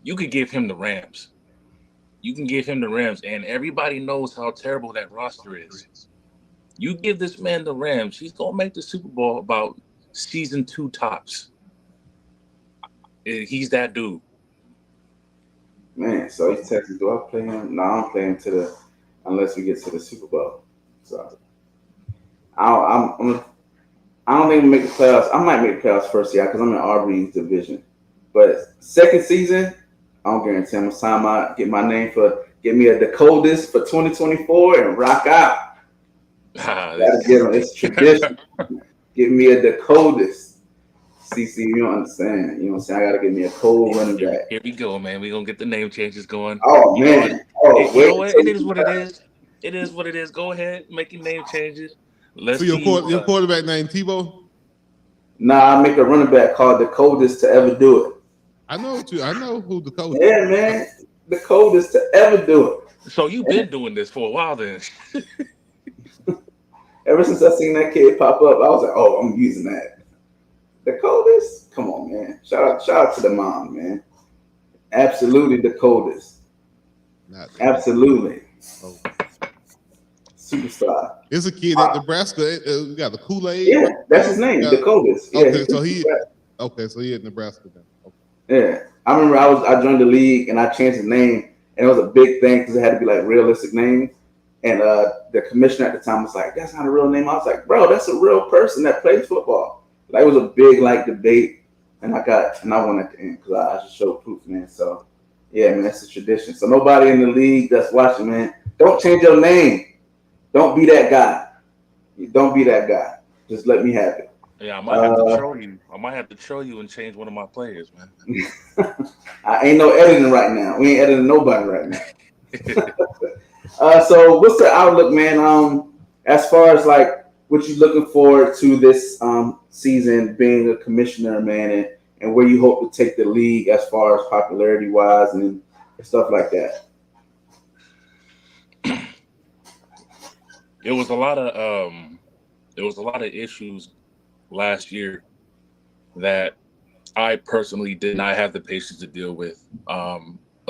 Speaker 3: you could give him the Rams. You can give him the Rams, and everybody knows how terrible that roster is. You give this man the Rams, he's gonna make the Super Bowl about season 2 tops. He's that dude.
Speaker 1: man. So he's Texas. Do I play him? No, I don't play him to the unless we get to the Super Bowl. So I, I'm I don't think we'll make the playoffs. I might make the playoffs first year because I'm in Aubrey's division. But second season, I don't guarantee I'm gonna sign get my name get me a Dakotas for 2024 and rock out. Gotta get them. It's tradition. Get me a Dakotas. CC, you don't understand. You know what I'm saying? I gotta get me a cold running back.
Speaker 3: Here we go, man. We're gonna get the name changes going.
Speaker 1: Oh
Speaker 3: You know
Speaker 1: man. Oh
Speaker 3: you
Speaker 1: wait.
Speaker 3: know what? It is what it is. It is what it is. Go ahead, make your name changes. Let's
Speaker 2: So
Speaker 3: see.
Speaker 2: your quarterback named Tebow?
Speaker 1: Nah, I make a running back called the coldest to ever do it.
Speaker 2: I know who the coach
Speaker 1: Yeah, man. The coldest to ever do it.
Speaker 3: So you've been doing this for a while then.
Speaker 1: Ever since I seen that kid pop up, I was like, oh, I'm using that. The coldest? Come on, man. Shout out to the mom, man. Absolutely the coldest. Absolutely.
Speaker 2: Oh.
Speaker 1: Superstar.
Speaker 2: It's a kid at Nebraska. We got the Kool-Aid.
Speaker 1: Yeah, that's his name, the coldest. Yeah,
Speaker 2: okay, so he at Nebraska then. Okay.
Speaker 1: Yeah. I remember I joined the league and I changed his name, and it was a big thing because it had to be like realistic names. And the commissioner at the time was like, "That's not a real name." I was like, "Bro, that's a real person that plays football." Like, it was a big debate, and I won at the end because I just showed proof, man. So yeah, man, that's a tradition. So nobody in the league that's watching, man, don't change your name. Don't be that guy. Don't be that guy. Just let me have it.
Speaker 3: Yeah, I might have to troll you. I might have to troll you and change one of my players, man.
Speaker 1: I ain't no editing right now. We ain't editing nobody right now. So what's the outlook, man? As far as like what you looking forward to this season, being a commissioner, man, and where you hope to take the league as far as popularity wise and stuff like that.
Speaker 3: It was a lot of issues last year that I personally did not have the patience to deal with,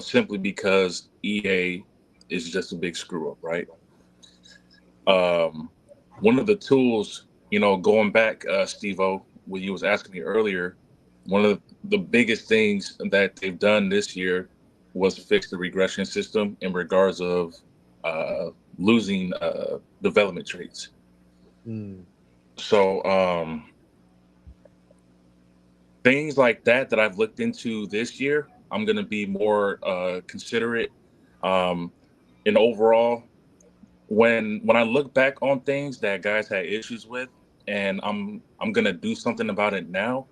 Speaker 3: simply because EA is just a big screw up, right? One of the tools, going back, Steve-O, when you was asking me earlier, one of the biggest things that they've done this year was fix the regression system in regards of losing development traits. So things like that I've looked into this year, I'm going to be more considerate. And overall, when I look back on things that guys had issues with, and I'm going to do something about it now,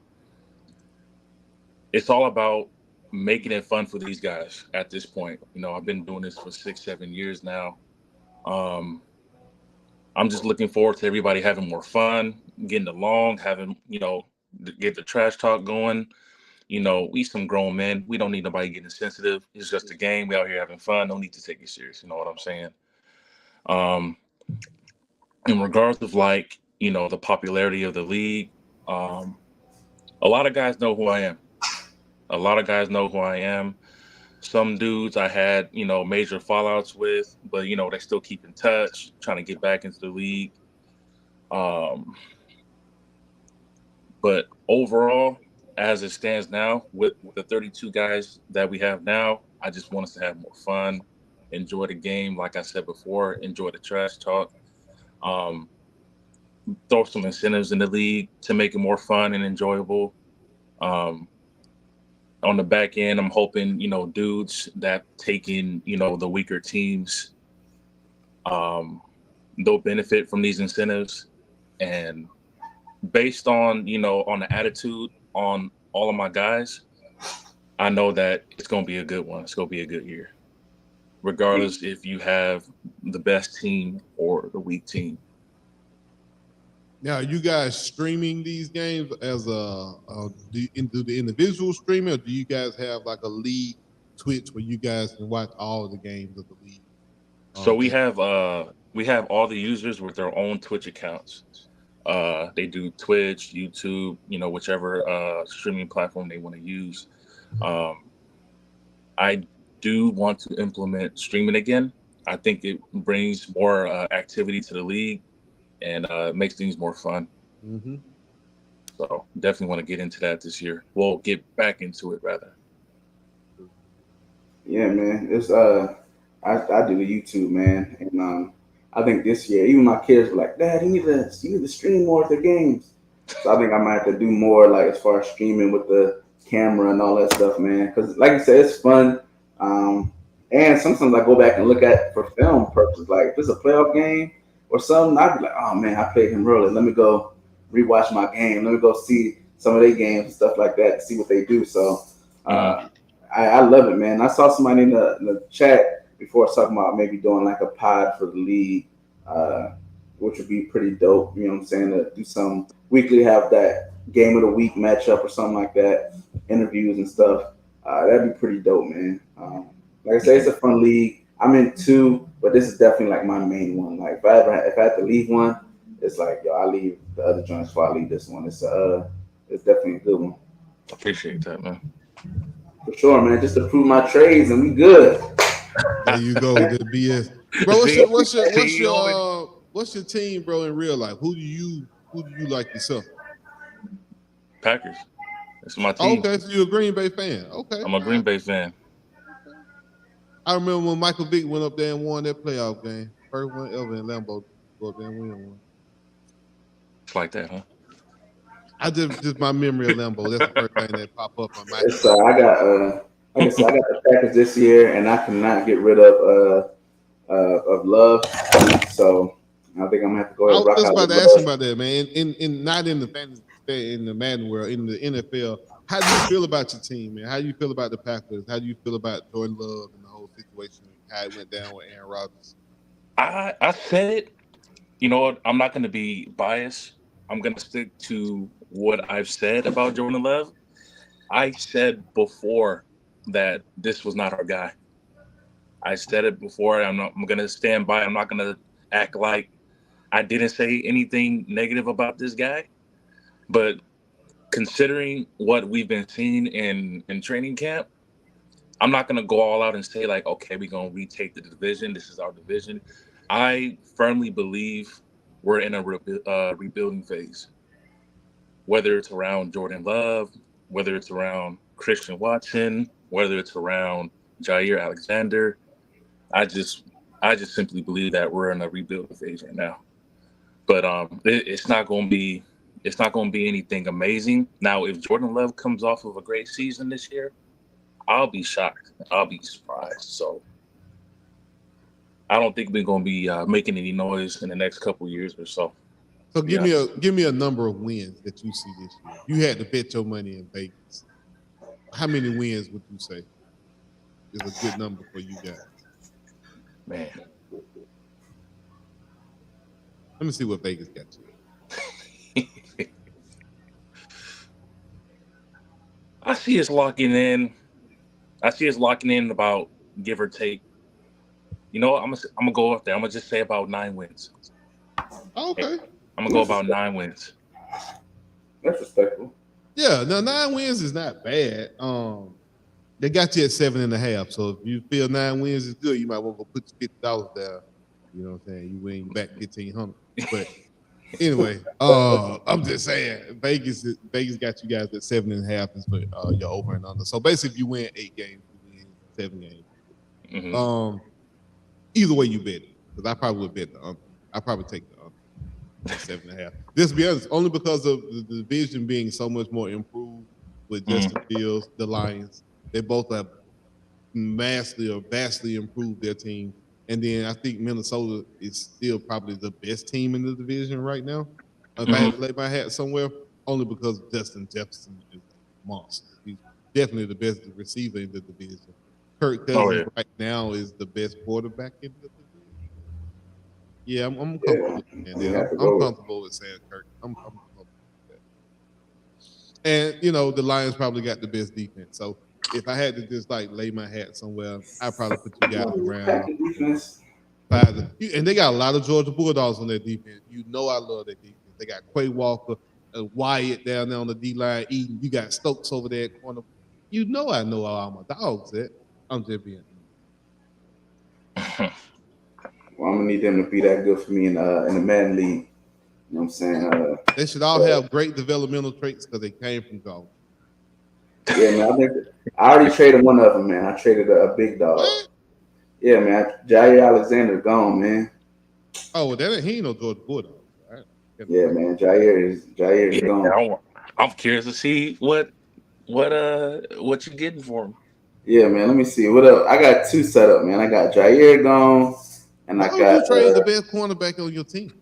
Speaker 3: it's all about making it fun for these guys at this point. I've been doing this for 6-7 years now. I'm just looking forward to everybody having more fun, getting along, having, get the trash talk going. We some grown men. We don't need nobody getting sensitive. It's just a game. We out here having fun. No need to take it serious. You know what I'm saying? In regards of the popularity of the league, a lot of guys know who I am. A lot of guys know who I am. Some dudes I had, major fallouts with, but, they still keep in touch, trying to get back into the league. But overall, as it stands now, with the 32 guys that we have now, I just want us to have more fun, enjoy the game. Like I said before, enjoy the trash talk. Throw some incentives in the league to make it more fun and enjoyable. On the back end, I'm hoping, dudes that take in, the weaker teams, they'll benefit from these incentives. And based on, on the attitude on all of my guys, I know that it's going to be a good one. It's going to be a good year, regardless if you have the best team or the weak team.
Speaker 2: Now, are you guys streaming these games as do the individual streaming, or do you guys have like a league Twitch where you guys can watch all of the games of the league?
Speaker 3: So we have all the users with their own Twitch accounts. They do Twitch, YouTube, whichever streaming platform they want to use. I do want to implement streaming again. I think it brings more activity to the league and makes things more fun.
Speaker 2: Mm-hmm.
Speaker 3: So definitely want to get into that this year. Well, get back into it rather.
Speaker 1: Yeah, man. It's I do the YouTube, man, and I think this year even my kids were like, "Dad, you need to stream more of the games." So I think I might have to do more like as far as streaming with the camera and all that stuff, man. Because like you said, it's fun. Um, and sometimes I go back and look at for film purposes. Like if it's a playoff game or something, I'd be like, oh man, I played him early. Let me go rewatch my game. Let me go see some of their games and stuff like that. See what they do. So
Speaker 3: Mm.
Speaker 1: uh, I love it, man. I saw somebody in the chat before talking about maybe doing like a pod for the league. Uh, which would be pretty dope. You know what I'm saying? To do some weekly, have that game of the week matchup or something like that, interviews and stuff. That'd be pretty dope, man. Like I say, it's
Speaker 3: Yeah,
Speaker 1: a fun league. I'm in two, but this is definitely like my main one. Like if I had to leave one, it's like yo, I leave the other joints before I leave this one. It's definitely a good one
Speaker 3: appreciate that, man.
Speaker 1: for sure, man. Just to prove my trades and we good.
Speaker 2: There you go with the BS, bro.
Speaker 3: See,
Speaker 2: What's your team, bro? In real life, who do you like yourself?
Speaker 3: Packers. It's my
Speaker 2: Oh,
Speaker 3: team.
Speaker 2: okay, so you're a Green Bay fan. Okay,
Speaker 3: I'm a
Speaker 2: all
Speaker 3: Green
Speaker 2: right.
Speaker 3: Bay fan.
Speaker 2: I remember when Michael Vick went up there and won that playoff game, first one ever in Lambeau. Go up there and win one.
Speaker 3: It's like that, huh?
Speaker 2: I just my memory of Lambeau. That's the first thing that popped up on Michael
Speaker 1: It's
Speaker 2: Vick.
Speaker 1: I got like I said, I got the Packers this year, and I cannot get rid of Love. So I think I'm gonna have to go
Speaker 2: I
Speaker 1: ahead and
Speaker 2: was
Speaker 1: rock
Speaker 2: just
Speaker 1: out
Speaker 2: about
Speaker 1: with
Speaker 2: to ask you
Speaker 1: Love.
Speaker 2: about that, man. In not in the fantasy, in the Madden world, in the NFL, how do you feel about your team, man? How do you feel about the Packers? How do you feel about Jordan Love and the whole situation, how it went down with Aaron Rodgers?
Speaker 3: I said it. You know what? I'm not going to be biased. I'm going to stick to what I've said about Jordan Love. I said before that this was not our guy. I said it before. I'm going to stand by. I'm not going to act like I didn't say anything negative about this guy. But considering what we've been seeing in training camp, I'm not going to go all out and say like, okay, we're going to retake the division. This is our division. I firmly believe we're in a rebuilding phase. Whether it's around Jordan Love, whether it's around Christian Watson, whether it's around Jair Alexander, I just I just simply believe that we're in a rebuilding phase right now. But it's not going to be anything amazing. Now, if Jordan Love comes off of a great season this year, I'll be shocked. I'll be surprised. So I don't think we're going to be making any noise in the next couple years or so.
Speaker 2: So
Speaker 3: To be honest,
Speaker 2: give me a number of wins that you see this year. You had to bet your money in Vegas. How many wins would you say is a good number for you guys?
Speaker 3: man,
Speaker 2: Let me see what Vegas got you.
Speaker 3: I see us locking in. I see us locking in about give or take. You know, I'm gonna go up there. I'm gonna just say about 9 wins.
Speaker 2: Okay.
Speaker 3: I'm gonna go about 9 wins.
Speaker 1: That's respectable.
Speaker 2: Yeah, now 9 wins is not bad. They got you at 7.5. So if you feel 9 wins is good, you might want to go put your $50 down. You know what I'm saying? You win back 1,500. But anyway, I'm just saying Vegas got you guys at 7.5 is for your over and under. So basically, if you win 8 games, you win 7 games.
Speaker 3: Mm-hmm.
Speaker 2: Either way you bet it, because I probably would bet the under. I probably take the under. 7.5. Just to be honest, only because of the division being so much more improved with Justin Fields, the Lions. They both have vastly improved their team. And then I think Minnesota is still probably the best team in the division right now. If I had to lay my hat somewhere, only because Justin Jefferson is a monster. He's definitely the best receiver in the division. Kirk
Speaker 3: Oh
Speaker 2: Cousins
Speaker 3: yeah.
Speaker 2: right now is the best quarterback in the division. Yeah, I'm
Speaker 1: Yeah,
Speaker 2: comfortable with
Speaker 1: we
Speaker 2: that.
Speaker 1: have to
Speaker 2: I'm
Speaker 1: go with.
Speaker 2: comfortable with saying Kirk. I'm comfortable with that. And the Lions probably got the best defense. So if I had to just like lay my hat somewhere, I'd probably put you guys around
Speaker 1: Packers defense.
Speaker 2: five. And they got a lot of Georgia Bulldogs on their defense. You know I love their defense. They got Quay Walker, Wyatt down there on the D line eating. You got Stokes over there at corner. You know all my dogs at. I'm just being
Speaker 1: Well, I'm gonna need them to be that good for me in the Madden League. You know what I'm saying?
Speaker 2: They should all have great developmental traits because they came from college.
Speaker 1: Yeah, man. I already traded one of them, man. I traded a big dog.
Speaker 2: What?
Speaker 1: Yeah, man. Jair Alexander gone, man.
Speaker 2: Oh, well, he ain't no Georgia Bulldog, right?
Speaker 1: Yeah, man. Jair is
Speaker 3: Yeah,
Speaker 1: gone.
Speaker 3: I'm curious to see what you getting for him.
Speaker 1: Yeah, man. Let me see. What up? I got two set up, man. I got Jair gone, and
Speaker 2: Why
Speaker 1: I
Speaker 2: would
Speaker 1: got
Speaker 2: you trade the best cornerback on your team?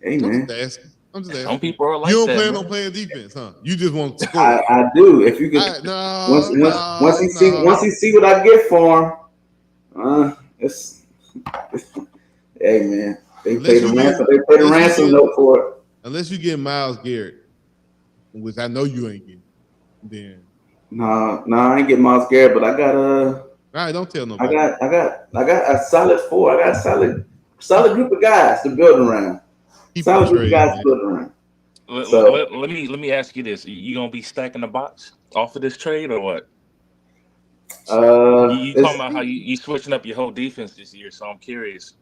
Speaker 1: hey,
Speaker 2: I'm just
Speaker 1: man.
Speaker 2: asking. I'm just
Speaker 3: Some
Speaker 2: asking.
Speaker 3: people are
Speaker 2: You
Speaker 3: like
Speaker 2: don't
Speaker 3: that,
Speaker 2: plan on
Speaker 3: man.
Speaker 2: playing defense, huh? You just want to score.
Speaker 1: I do. If you could,
Speaker 2: No,
Speaker 1: once
Speaker 2: no,
Speaker 1: he
Speaker 2: no.
Speaker 1: see what I get for him, it's hey, man. They pay
Speaker 2: Unless
Speaker 1: the
Speaker 2: you get,
Speaker 1: ransom. They pay the
Speaker 2: unless you
Speaker 1: ransom
Speaker 2: get,
Speaker 1: note for it.
Speaker 2: unless you get Miles Garrett, which I know you ain't getting, then
Speaker 1: Nah, I ain't get Miles Garrett, but I got
Speaker 2: all right, don't tell
Speaker 1: I
Speaker 2: nobody.
Speaker 1: got, I got, I got a solid four. I got a solid group of guys to build around.
Speaker 2: Keep the
Speaker 1: Solid group of
Speaker 2: trade,
Speaker 1: guys to
Speaker 2: man.
Speaker 1: build around.
Speaker 3: Let,
Speaker 1: So,
Speaker 3: let me ask you this: you gonna be stacking the box off of this trade or what? You talking
Speaker 1: it's
Speaker 3: about how you switching up your whole defense this year? So I'm curious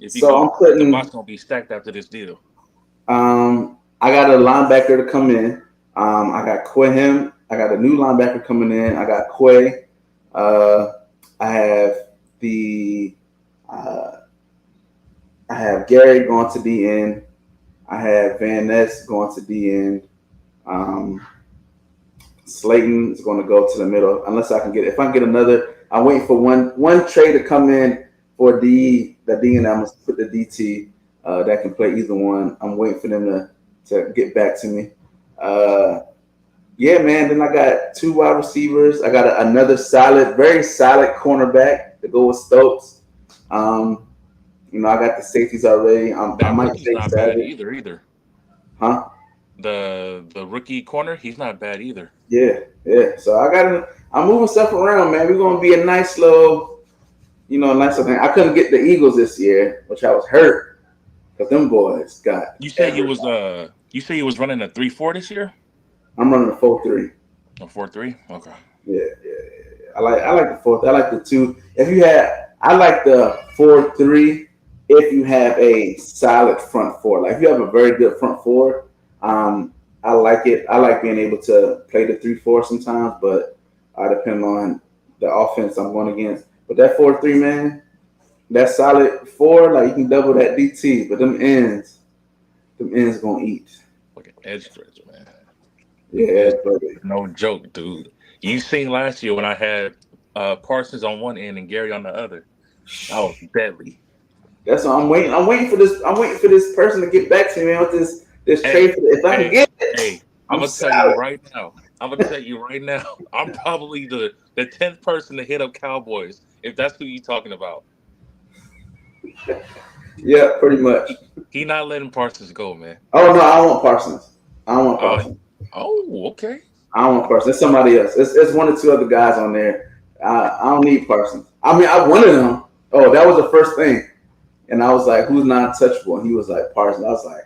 Speaker 1: so I'm
Speaker 3: if the box
Speaker 1: putting.
Speaker 3: gonna be stacked after this deal.
Speaker 1: I got a linebacker to come in. I got Quay. I got a new linebacker coming in. I got Quay. Uh, I have the. Uh, I have Gary going to the end. I have Van Ness going to the end. Um, Slayton is going to go to the middle unless I can get. If I can get another, I'm waiting for one trade to come in for the D, and I'm gonna put the DT that can play either one. I'm waiting for them to get back to me. Uh, yeah, man. Then I got two wide receivers. I got another solid, very solid cornerback to go with Stokes. Um, I got the safeties already. I
Speaker 3: That
Speaker 1: might
Speaker 3: rookie's
Speaker 1: take
Speaker 3: not bad
Speaker 1: Savage,
Speaker 3: either.
Speaker 1: huh?
Speaker 3: The rookie corner, he's not bad either.
Speaker 1: Yeah. So I'm moving stuff around, man. We're gonna be a nice little, nice little thing. I couldn't get the Eagles this year, which I was hurt because them boys got everybody.
Speaker 3: You say you was running a 3-4 this year?
Speaker 1: I'm running a 4-3.
Speaker 3: A 4-3? Okay.
Speaker 1: Yeah. I like the fourth. I like the two. I like the 4-3. If you have a solid front four, like if you have a very good front four, I like it. I like being able to play the 3-4 sometimes, but depending on the offense I'm going against. But that 4-3, man, that solid four, like you can double that DT, but them ends gonna eat.
Speaker 3: Like an edge stretcher, man.
Speaker 1: Yeah,
Speaker 3: Edge
Speaker 1: buddy.
Speaker 3: No joke, dude. You seen last year when I had Parsons on one end and Gary on the other. That was deadly.
Speaker 1: That's what I'm waiting. I'm waiting for this. I'm waiting for this person to get back to me, man, with this trade.
Speaker 3: Hey,
Speaker 1: If I can
Speaker 3: hey,
Speaker 1: get it,
Speaker 3: hey, I'm
Speaker 1: I'm
Speaker 3: gonna tell you
Speaker 1: solid.
Speaker 3: right now. I'm gonna tell you right now. I'm probably the 10th person to hit up Cowboys, if that's who you talking about.
Speaker 1: Yeah, pretty much.
Speaker 3: He not letting Parsons go, man.
Speaker 1: Oh no, I don't want Parsons. I don't want
Speaker 3: Uh
Speaker 1: Parsons.
Speaker 3: okay.
Speaker 1: I don't want Parsons. It's somebody else. It's one or two other guys on there. I don't need Parsons. I mean, I wanted him. Oh, that was the first thing, and I was like, "Who's not touchable?" And he was like, "Parsons." I was like,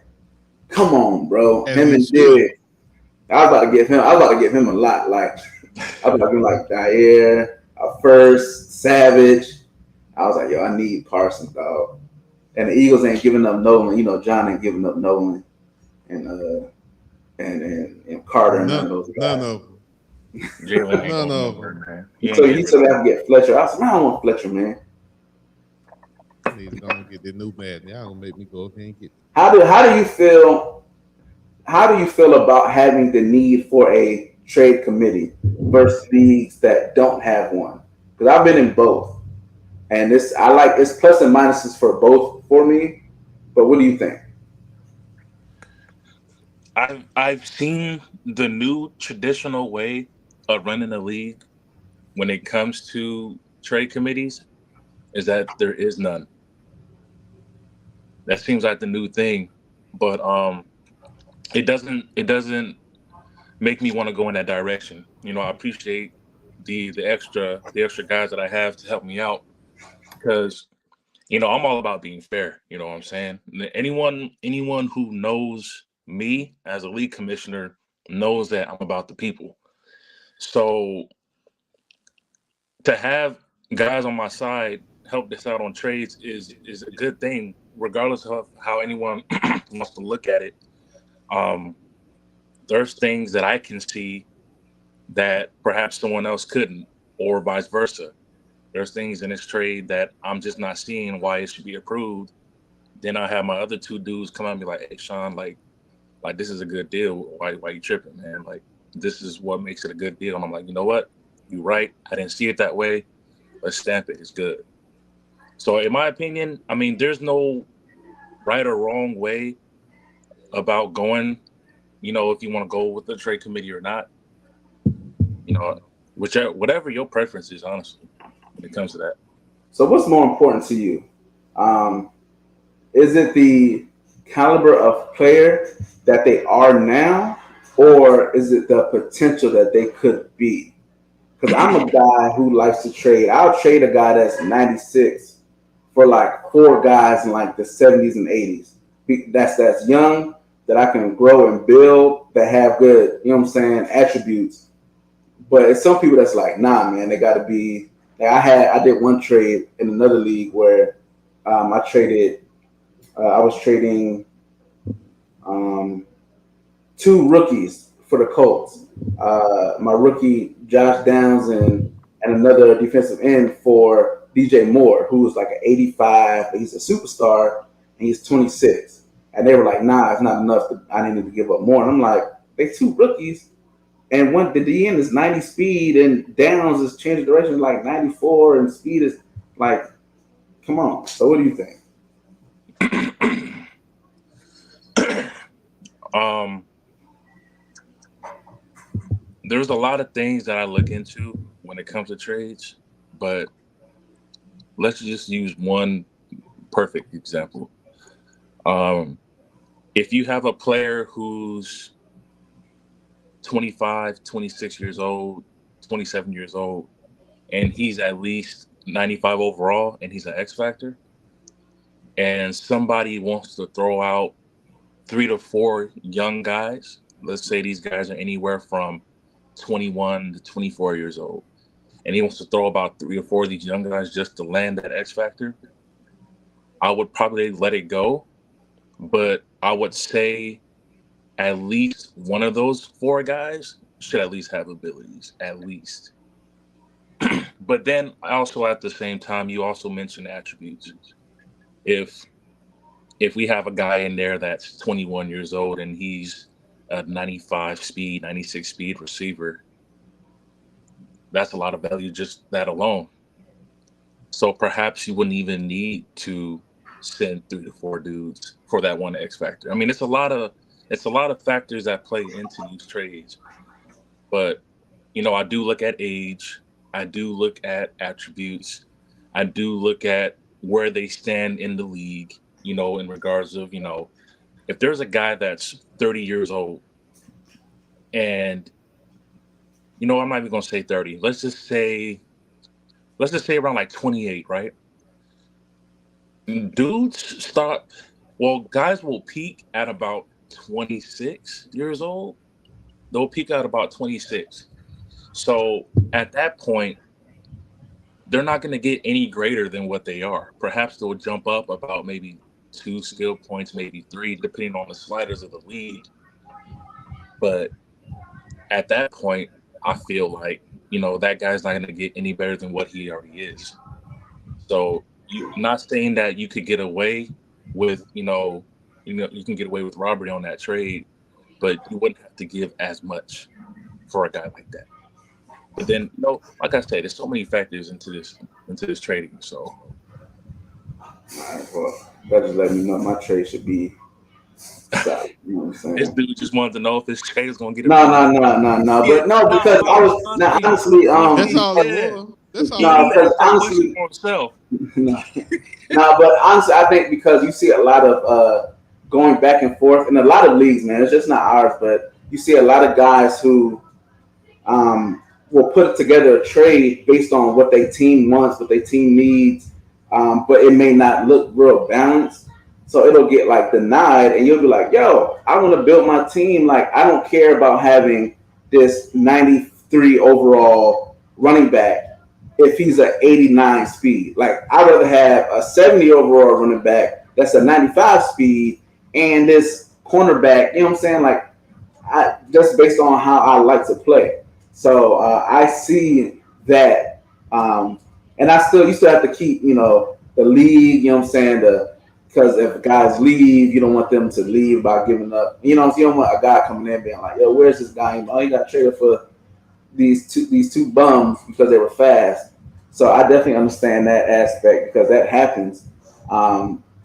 Speaker 1: "Come on, bro."
Speaker 2: as
Speaker 1: Him
Speaker 2: he
Speaker 1: and
Speaker 2: should.
Speaker 1: Dig. I was about to give him a lot. Like I was about to give him like Dyer, first Savage. I was like, "Yo, I need Parsons, dog." And the Eagles ain't giving up Nolan. John ain't giving up Nolan, and and Carter and none of those
Speaker 2: None
Speaker 1: guys.
Speaker 2: of them.
Speaker 3: Jalen ain't
Speaker 2: None
Speaker 3: going
Speaker 2: of
Speaker 3: nowhere,
Speaker 2: them.
Speaker 3: man. He
Speaker 1: He
Speaker 3: ain't
Speaker 1: told
Speaker 3: getting
Speaker 1: he
Speaker 3: rid
Speaker 1: told
Speaker 3: of
Speaker 1: me
Speaker 3: him.
Speaker 1: I have to get Fletcher. I said, man, I don't want Fletcher, man.
Speaker 2: I need to go and get the new man. Y'all gonna make me go up here and get.
Speaker 1: How do you feel? How do you feel about having the need for a trade committee versus leagues that don't have one? Because I've been in both, and I like it's plus and minuses for both for me. But what do you think?
Speaker 3: I've seen the new traditional way of running a league when it comes to trade committees is that there is none. That seems like the new thing, but it doesn't make me want to go in that direction. I appreciate the extra guys that I have to help me out because I'm all about being fair. You know what I'm saying? Anyone who knows me as a league commissioner knows that I'm about the people. So to have guys on my side help this out on trades is a good thing, regardless of how anyone wants to look at it. Um, there's things that I can see that perhaps someone else couldn't, or vice versa. There's things in this trade that I'm just not seeing why it should be approved, Then I have my other two dudes come at me like, "Hey, Sean, like this is a good deal. Why you tripping, man? Like this is what makes it a good deal." And I'm like, you know what? You're right. I didn't see it that way. Let's stamp it. It's good. So in my opinion, I mean, there's no right or wrong way about going. If you want to go with the trade committee or not. Whichever, whatever your preference is, honestly, when it comes to that.
Speaker 1: So what's more important to you? Um, is it the caliber of player that they are now, or is it the potential that they could be? Because I'm a guy who likes to trade. I'll trade a guy that's 96 for like four guys in like the 70s and 80s. That's young, that I can grow and build, that have good, attributes. But it's some people that's like, nah, man, they got to be. Like I did one trade in another league where I traded. I was trading um, two rookies for the Colts. My rookie Josh Downs and another defensive end for DJ Moore, who was like an 85, but he's a superstar and he's 26. And they were like, nah, it's not enough. I needed to give up more. And I'm like, they two rookies. And when the DN is 90 speed and Downs is changing direction like 94 and speed is like, come on. So what do you think?
Speaker 3: There's a lot of things that I look into when it comes to trades, but let's just use one perfect example. If you have a player who's 25, 26 years old, 27 years old, and he's at least 95 overall, and he's an X factor, and somebody wants to throw out 3 to 4 young guys, let's say these guys are anywhere from 21 to 24 years old, and he wants to throw about 3 or 4 of these young guys just to land that X factor, I would probably let it go. But I would say at least one of those 4 guys should at least have abilities, at least. But then also at the same time, you also mentioned attributes. If we have a guy in there that's 21 years old and he's a 95 speed, 96 speed receiver, that's a lot of value just that alone. So perhaps you wouldn't even need to send 3 to 4 dudes for that one X factor. I mean, it's a lot of factors that play into these trades. But I do look at age, I do look at attributes, I do look at where they stand in the league, in regards of, if there's a guy that's 30 years old and I'm not even gonna say 30. Let's just say around like 28, right? Dudes start well, guys will peak at about 26 years old. They'll peak at about 26. So at that point, they're not going to get any greater than what they are. Perhaps they'll jump up about maybe 2 skill points, maybe 3, depending on the sliders of the league. But at that point, I feel like, that guy's not going to get any better than what he already is. So not saying that you could get away with, you can get away with robbery on that trade, but you wouldn't have to give as much for a guy like that. But then, like I said, there's so many factors into this trading. So,
Speaker 1: All right, well, that just let me know my trade should be solid. You know what I'm saying?
Speaker 3: this dude just wanted to know if his trade is going to get
Speaker 1: No, but no, because I was now honestly,
Speaker 2: That's all it was. That's all.
Speaker 1: No, because honestly,
Speaker 3: for himself.
Speaker 1: no, but honestly, I think because you see a lot of going back and forth in a lot of leagues, man. It's just not ours, but you see a lot of guys who will put together a trade based on what their team wants, what their team needs, but it may not look real balanced. So it'll get like denied, and you'll be like, "Yo, I want to build my team. Like, I don't care about having this 93 overall running back if he's an 89 speed. Like, I'd rather have a 70 overall running back that's a 95 speed and this cornerback. You know what I'm saying? Like, just based on how I like to play. So I see that, and you still have to keep, the league. You know what I'm saying? because if guys leave, you don't want them to leave by giving up. You know, if you don't want a guy coming in being like, "Yo, where's this guy? Oh, he got traded for these two bums because they were fast." So I definitely understand that aspect because that happens.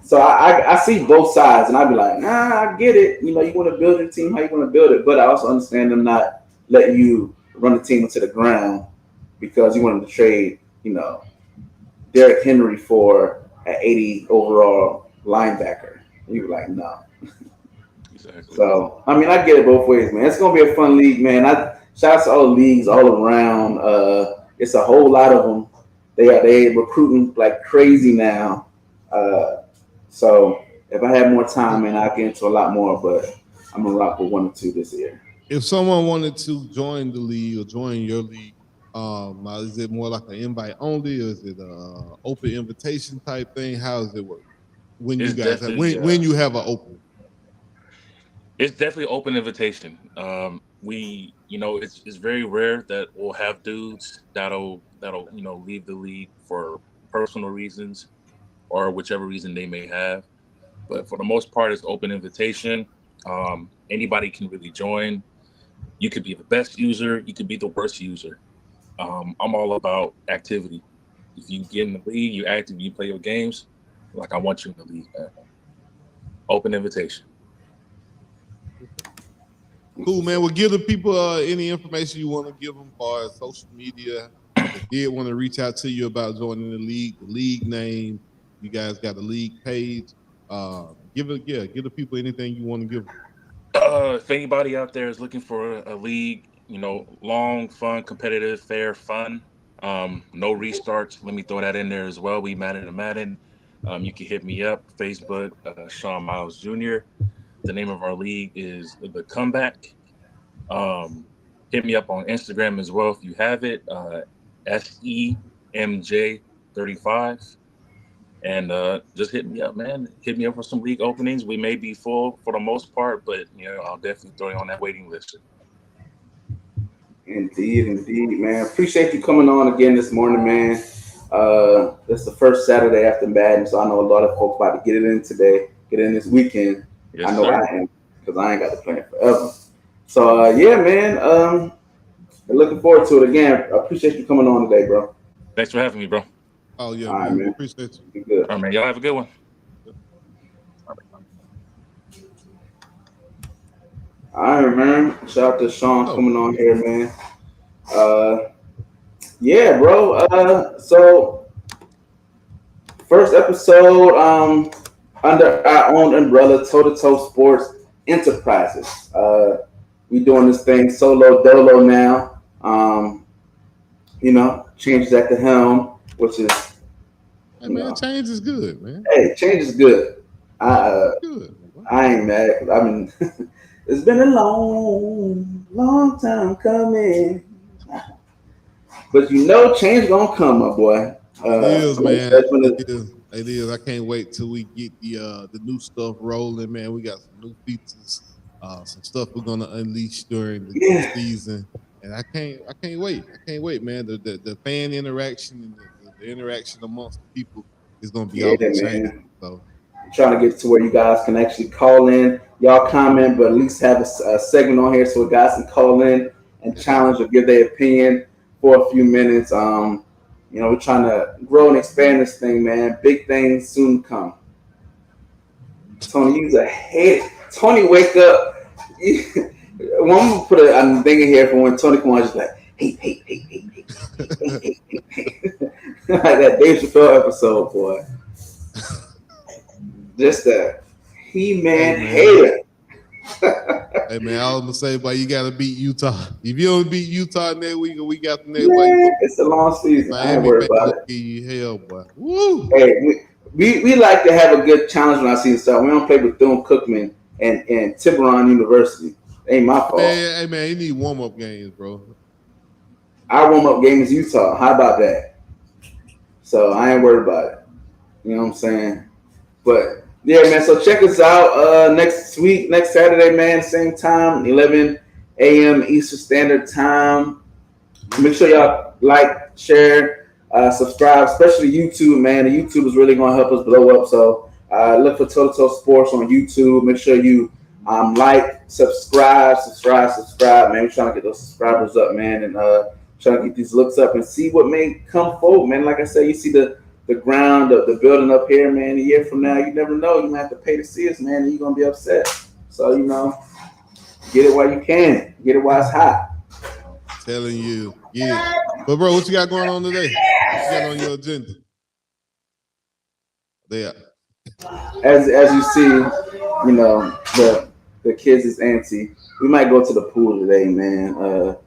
Speaker 1: So I see both sides, and I'd be like, nah, I get it. You know, you want to build a team, how you want to build it, but I also understand them not letting you run the team into the ground because you wanted to trade, you know, Derrick Henry for an 80 overall linebacker. You were like, no.
Speaker 3: Exactly.
Speaker 1: So I mean, I get it both ways, man. It's gonna be a fun league, man. I shout out to all the leagues all around. It's a whole lot of them. They recruiting like crazy now. So if I have more time, man, I'll get into a lot more. But I'm gonna rock with one or two this year.
Speaker 2: If someone wanted to join the league or join your league, is it more like an invite only, or is it a open invitation type thing? How does it work when you
Speaker 3: It's
Speaker 2: guys have,
Speaker 3: definitely
Speaker 2: when you have an open?
Speaker 3: it's definitely open invitation. We, it's very rare that we'll have dudes that'll leave the league for personal reasons or whichever reason they may have. But for the most part, it's open invitation. Anybody can really join. You could be the best user, you could be the worst user. I'm all about activity. If you get in the league, you active, you play your games. Like I want you in the league, man. Open invitation.
Speaker 2: Cool, man. Well, give the people any information you want to give them as far as social media. If they did want to reach out to you about joining the league name, you guys got a league page. Give the people anything you want to give them.
Speaker 3: If anybody out there is looking for a league, long, fun, competitive, fair, fun, no restarts. Let me throw that in there as well. We Madden to Madden. You can hit me up, Facebook, Sean Miles Jr. The name of our league is The Comeback. Hit me up on Instagram as well if you have it, SEMJ35. And just hit me up, man. Hit me up for some league openings. We may be full for the most part, but I'll definitely throw you on that waiting list.
Speaker 1: Indeed, man. Appreciate you coming on again this morning, man. It's the first Saturday after Madden, so I know a lot of folks about to get it in today, get it in this weekend.
Speaker 3: Yes,
Speaker 1: I know
Speaker 3: sir.
Speaker 1: I am because I ain't got to play it forever. So yeah, man. Looking forward to it again. I appreciate you coming on today, bro.
Speaker 3: Thanks for having me, bro.
Speaker 2: Oh yeah,
Speaker 1: All right,
Speaker 2: man.
Speaker 1: man.
Speaker 2: Appreciate you.
Speaker 1: Be good.
Speaker 3: All right, man. Y'all have a good one.
Speaker 1: All right, man. Shout out to Sean coming on here, man. Yeah, bro. So first episode, under our own umbrella, Toe2Toe Sports Enterprises. We doing this thing solo dolo now. Changes at the helm, which is
Speaker 2: Hey man, change is good, man.
Speaker 1: hey, change is good.
Speaker 2: Good.
Speaker 1: I ain't mad. I mean, it's been a long time coming. But change gonna come, my boy.
Speaker 2: It is, man.
Speaker 1: That's when
Speaker 2: It is. I can't wait till we get the new stuff rolling, man. We got some new features, some stuff we're gonna unleash during the season, and I can't wait. I can't wait, man. The fan interaction and the interaction amongst the people is gonna be off the chain. So
Speaker 1: trying to get to where you guys can actually call in, y'all comment, but at least have a segment on here so guys can call in and challenge or give their opinion for a few minutes. We're trying to grow and expand this thing, man. Big things soon come. Tony, you's a hater. Tony, wake up. I'm gonna put a thing in here for when Tony comes on, just like, hey. Like that Dave Chappelle episode, boy. Just a He-Man hater.
Speaker 2: Hey man, I was gonna say, but you gotta beat Utah. If you don't beat Utah next week, we got the next week.
Speaker 1: It's a long season. I ain't worried about it.
Speaker 2: You hell, boy. Woo.
Speaker 1: Hey, we like to have a good challenge when I see stuff. We don't play Bethune Cookman and Tiburon University. Ain't my fault.
Speaker 2: Hey man, you need warm up games, bro.
Speaker 1: Our warm up game is Utah. How about that? So I ain't worried about it. You know what I'm saying? But yeah, man. So check us out next week, next Saturday, man. Same time, 11 a.m. Eastern Standard Time. Make sure y'all like, share, subscribe, especially YouTube, man. The YouTube is really going to help us blow up. So Look for Toe2Toe Sports on YouTube. Make sure you like, subscribe, man. We're trying to get those subscribers up, man, and trying to get these looks up and see what may come forward, man. Like I said, you see the ground of the building up here, man. A year from now, you never know. You might have to pay to see us, man, and you're gonna be upset. So get it while you can. Get it while it's hot.
Speaker 2: Telling you, get it. But bro, what you got going on today? What you got on your agenda? There.
Speaker 1: As you see, the kids is auntie. We might go to the pool today, man. You know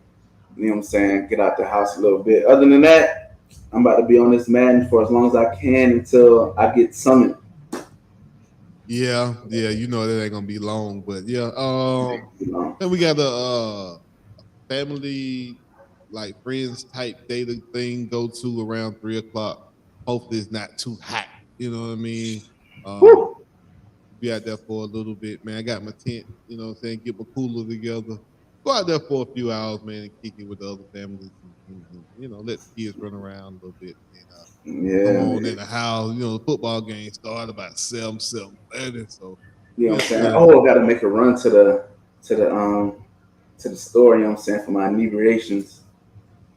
Speaker 1: what I'm saying? Get out the house a little bit. Other than that, I'm about to be on this Madden for as long as I can until I get summoned.
Speaker 2: Yeah, you know that ain't gonna be long, but yeah. Then we got a family, like friends type data thing go to around 3:00. Hopefully it's not too hot. You know what I mean? Be out there for a little bit, man. I got my tent, you know what I'm saying? Get my cooler together. Go out there for a few hours, man, and kick it with the other families. And, let the kids run around a little bit. And, come on in the house. The football game started about 7:30. So
Speaker 1: you know what I'm saying? I gotta make a run to the store, you know what I'm saying, for my inebriations.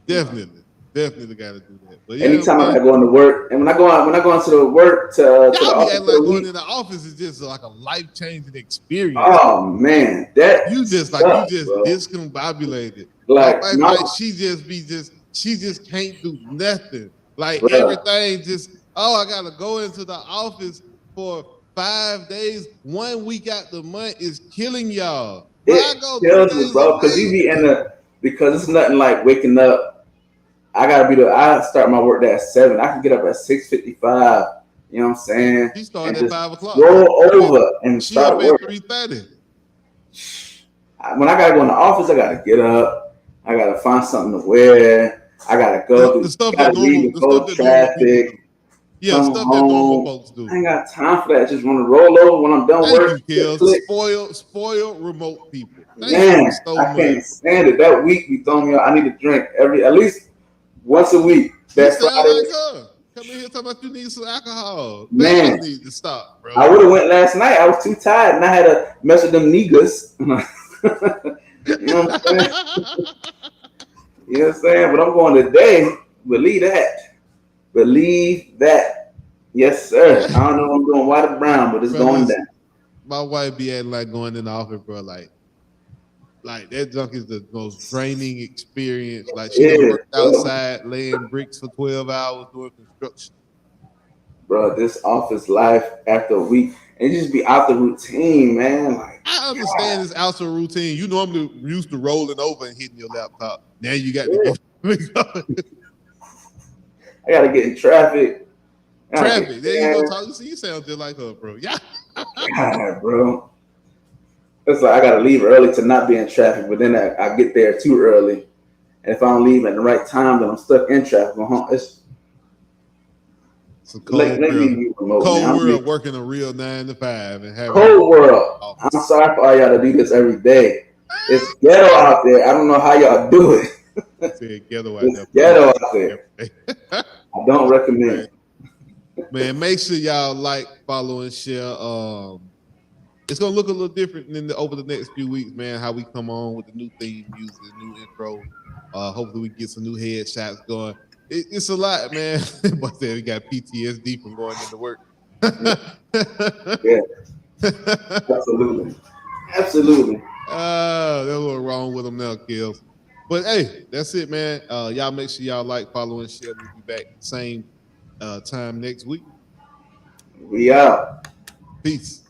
Speaker 2: Definitely got to do that. But
Speaker 1: anytime I go into work, and when I go into the work to the office,
Speaker 2: like going in the office is just like a life changing experience.
Speaker 1: Oh man, that
Speaker 2: you just discombobulated.
Speaker 1: Like
Speaker 2: she just can't do nothing. Like everything just I gotta go into the office for 5 days. 1 week out the month is killing y'all.
Speaker 1: It kills me, bro, because it's nothing like waking up. I start my work day at 7. I can get up at 6:55. You know what I'm saying?
Speaker 2: She started at 5:00.
Speaker 1: Roll over and start work.
Speaker 2: 3:30.
Speaker 1: When I gotta go in the office, I gotta get up. I gotta find something to wear. I gotta go through.
Speaker 2: The stuff that normal
Speaker 1: traffic.
Speaker 2: Yeah, stuff that normal folks do.
Speaker 1: I ain't got time for that. I just want to roll over when I'm done work.
Speaker 2: Spoiled remote people.
Speaker 1: Man, I can't stand it. That week we throwing me out. I need to drink at least once a week. That's Friday.
Speaker 2: Come in here talking about you need some alcohol.
Speaker 1: Man,
Speaker 2: I need to stop, bro.
Speaker 1: I would have went last night. I was too tired and I had to mess with them niggas. You know what I'm saying? You know what I'm saying? But I'm going today. Believe that. Yes, sir. I don't know if I'm doing white or brown, but it's going down.
Speaker 2: My wife be acting like going in the office, bro. Like that junk is the most draining experience. Like she worked outside laying bricks for 12 hours doing construction.
Speaker 1: Bro, this office life after a week, it just be out the routine, man. Like
Speaker 2: I understand this out the routine. You normally used to rolling over and hitting your laptop. Now you got to get.
Speaker 1: I gotta get in traffic.
Speaker 2: There you go. Talk. You sound just like her, bro. Yeah.
Speaker 1: God, bro. It's like I gotta leave early to not be in traffic, but then I get there too early. And if I don't leave at the right time, then I'm stuck in traffic. It's
Speaker 2: a cold world working a real 9 to 5 and having
Speaker 1: cold world. Office. I'm sorry for all y'all to do this every day. It's ghetto out there. I don't know how y'all do it.
Speaker 2: It's ghetto
Speaker 1: out there. I don't recommend it.
Speaker 2: Man, make sure y'all like, follow, and share. It's gonna look a little different over the next few weeks, man. How we come on with the new theme music, the new intro. Hopefully we get some new headshots going. It's a lot, man. But we got PTSD from going into work.
Speaker 1: Yeah, absolutely.
Speaker 2: There's a little wrong with them now, Kills. But hey, that's it, man. Y'all make sure y'all like, follow, and share. We'll be back same time next week.
Speaker 1: We out.
Speaker 2: Peace.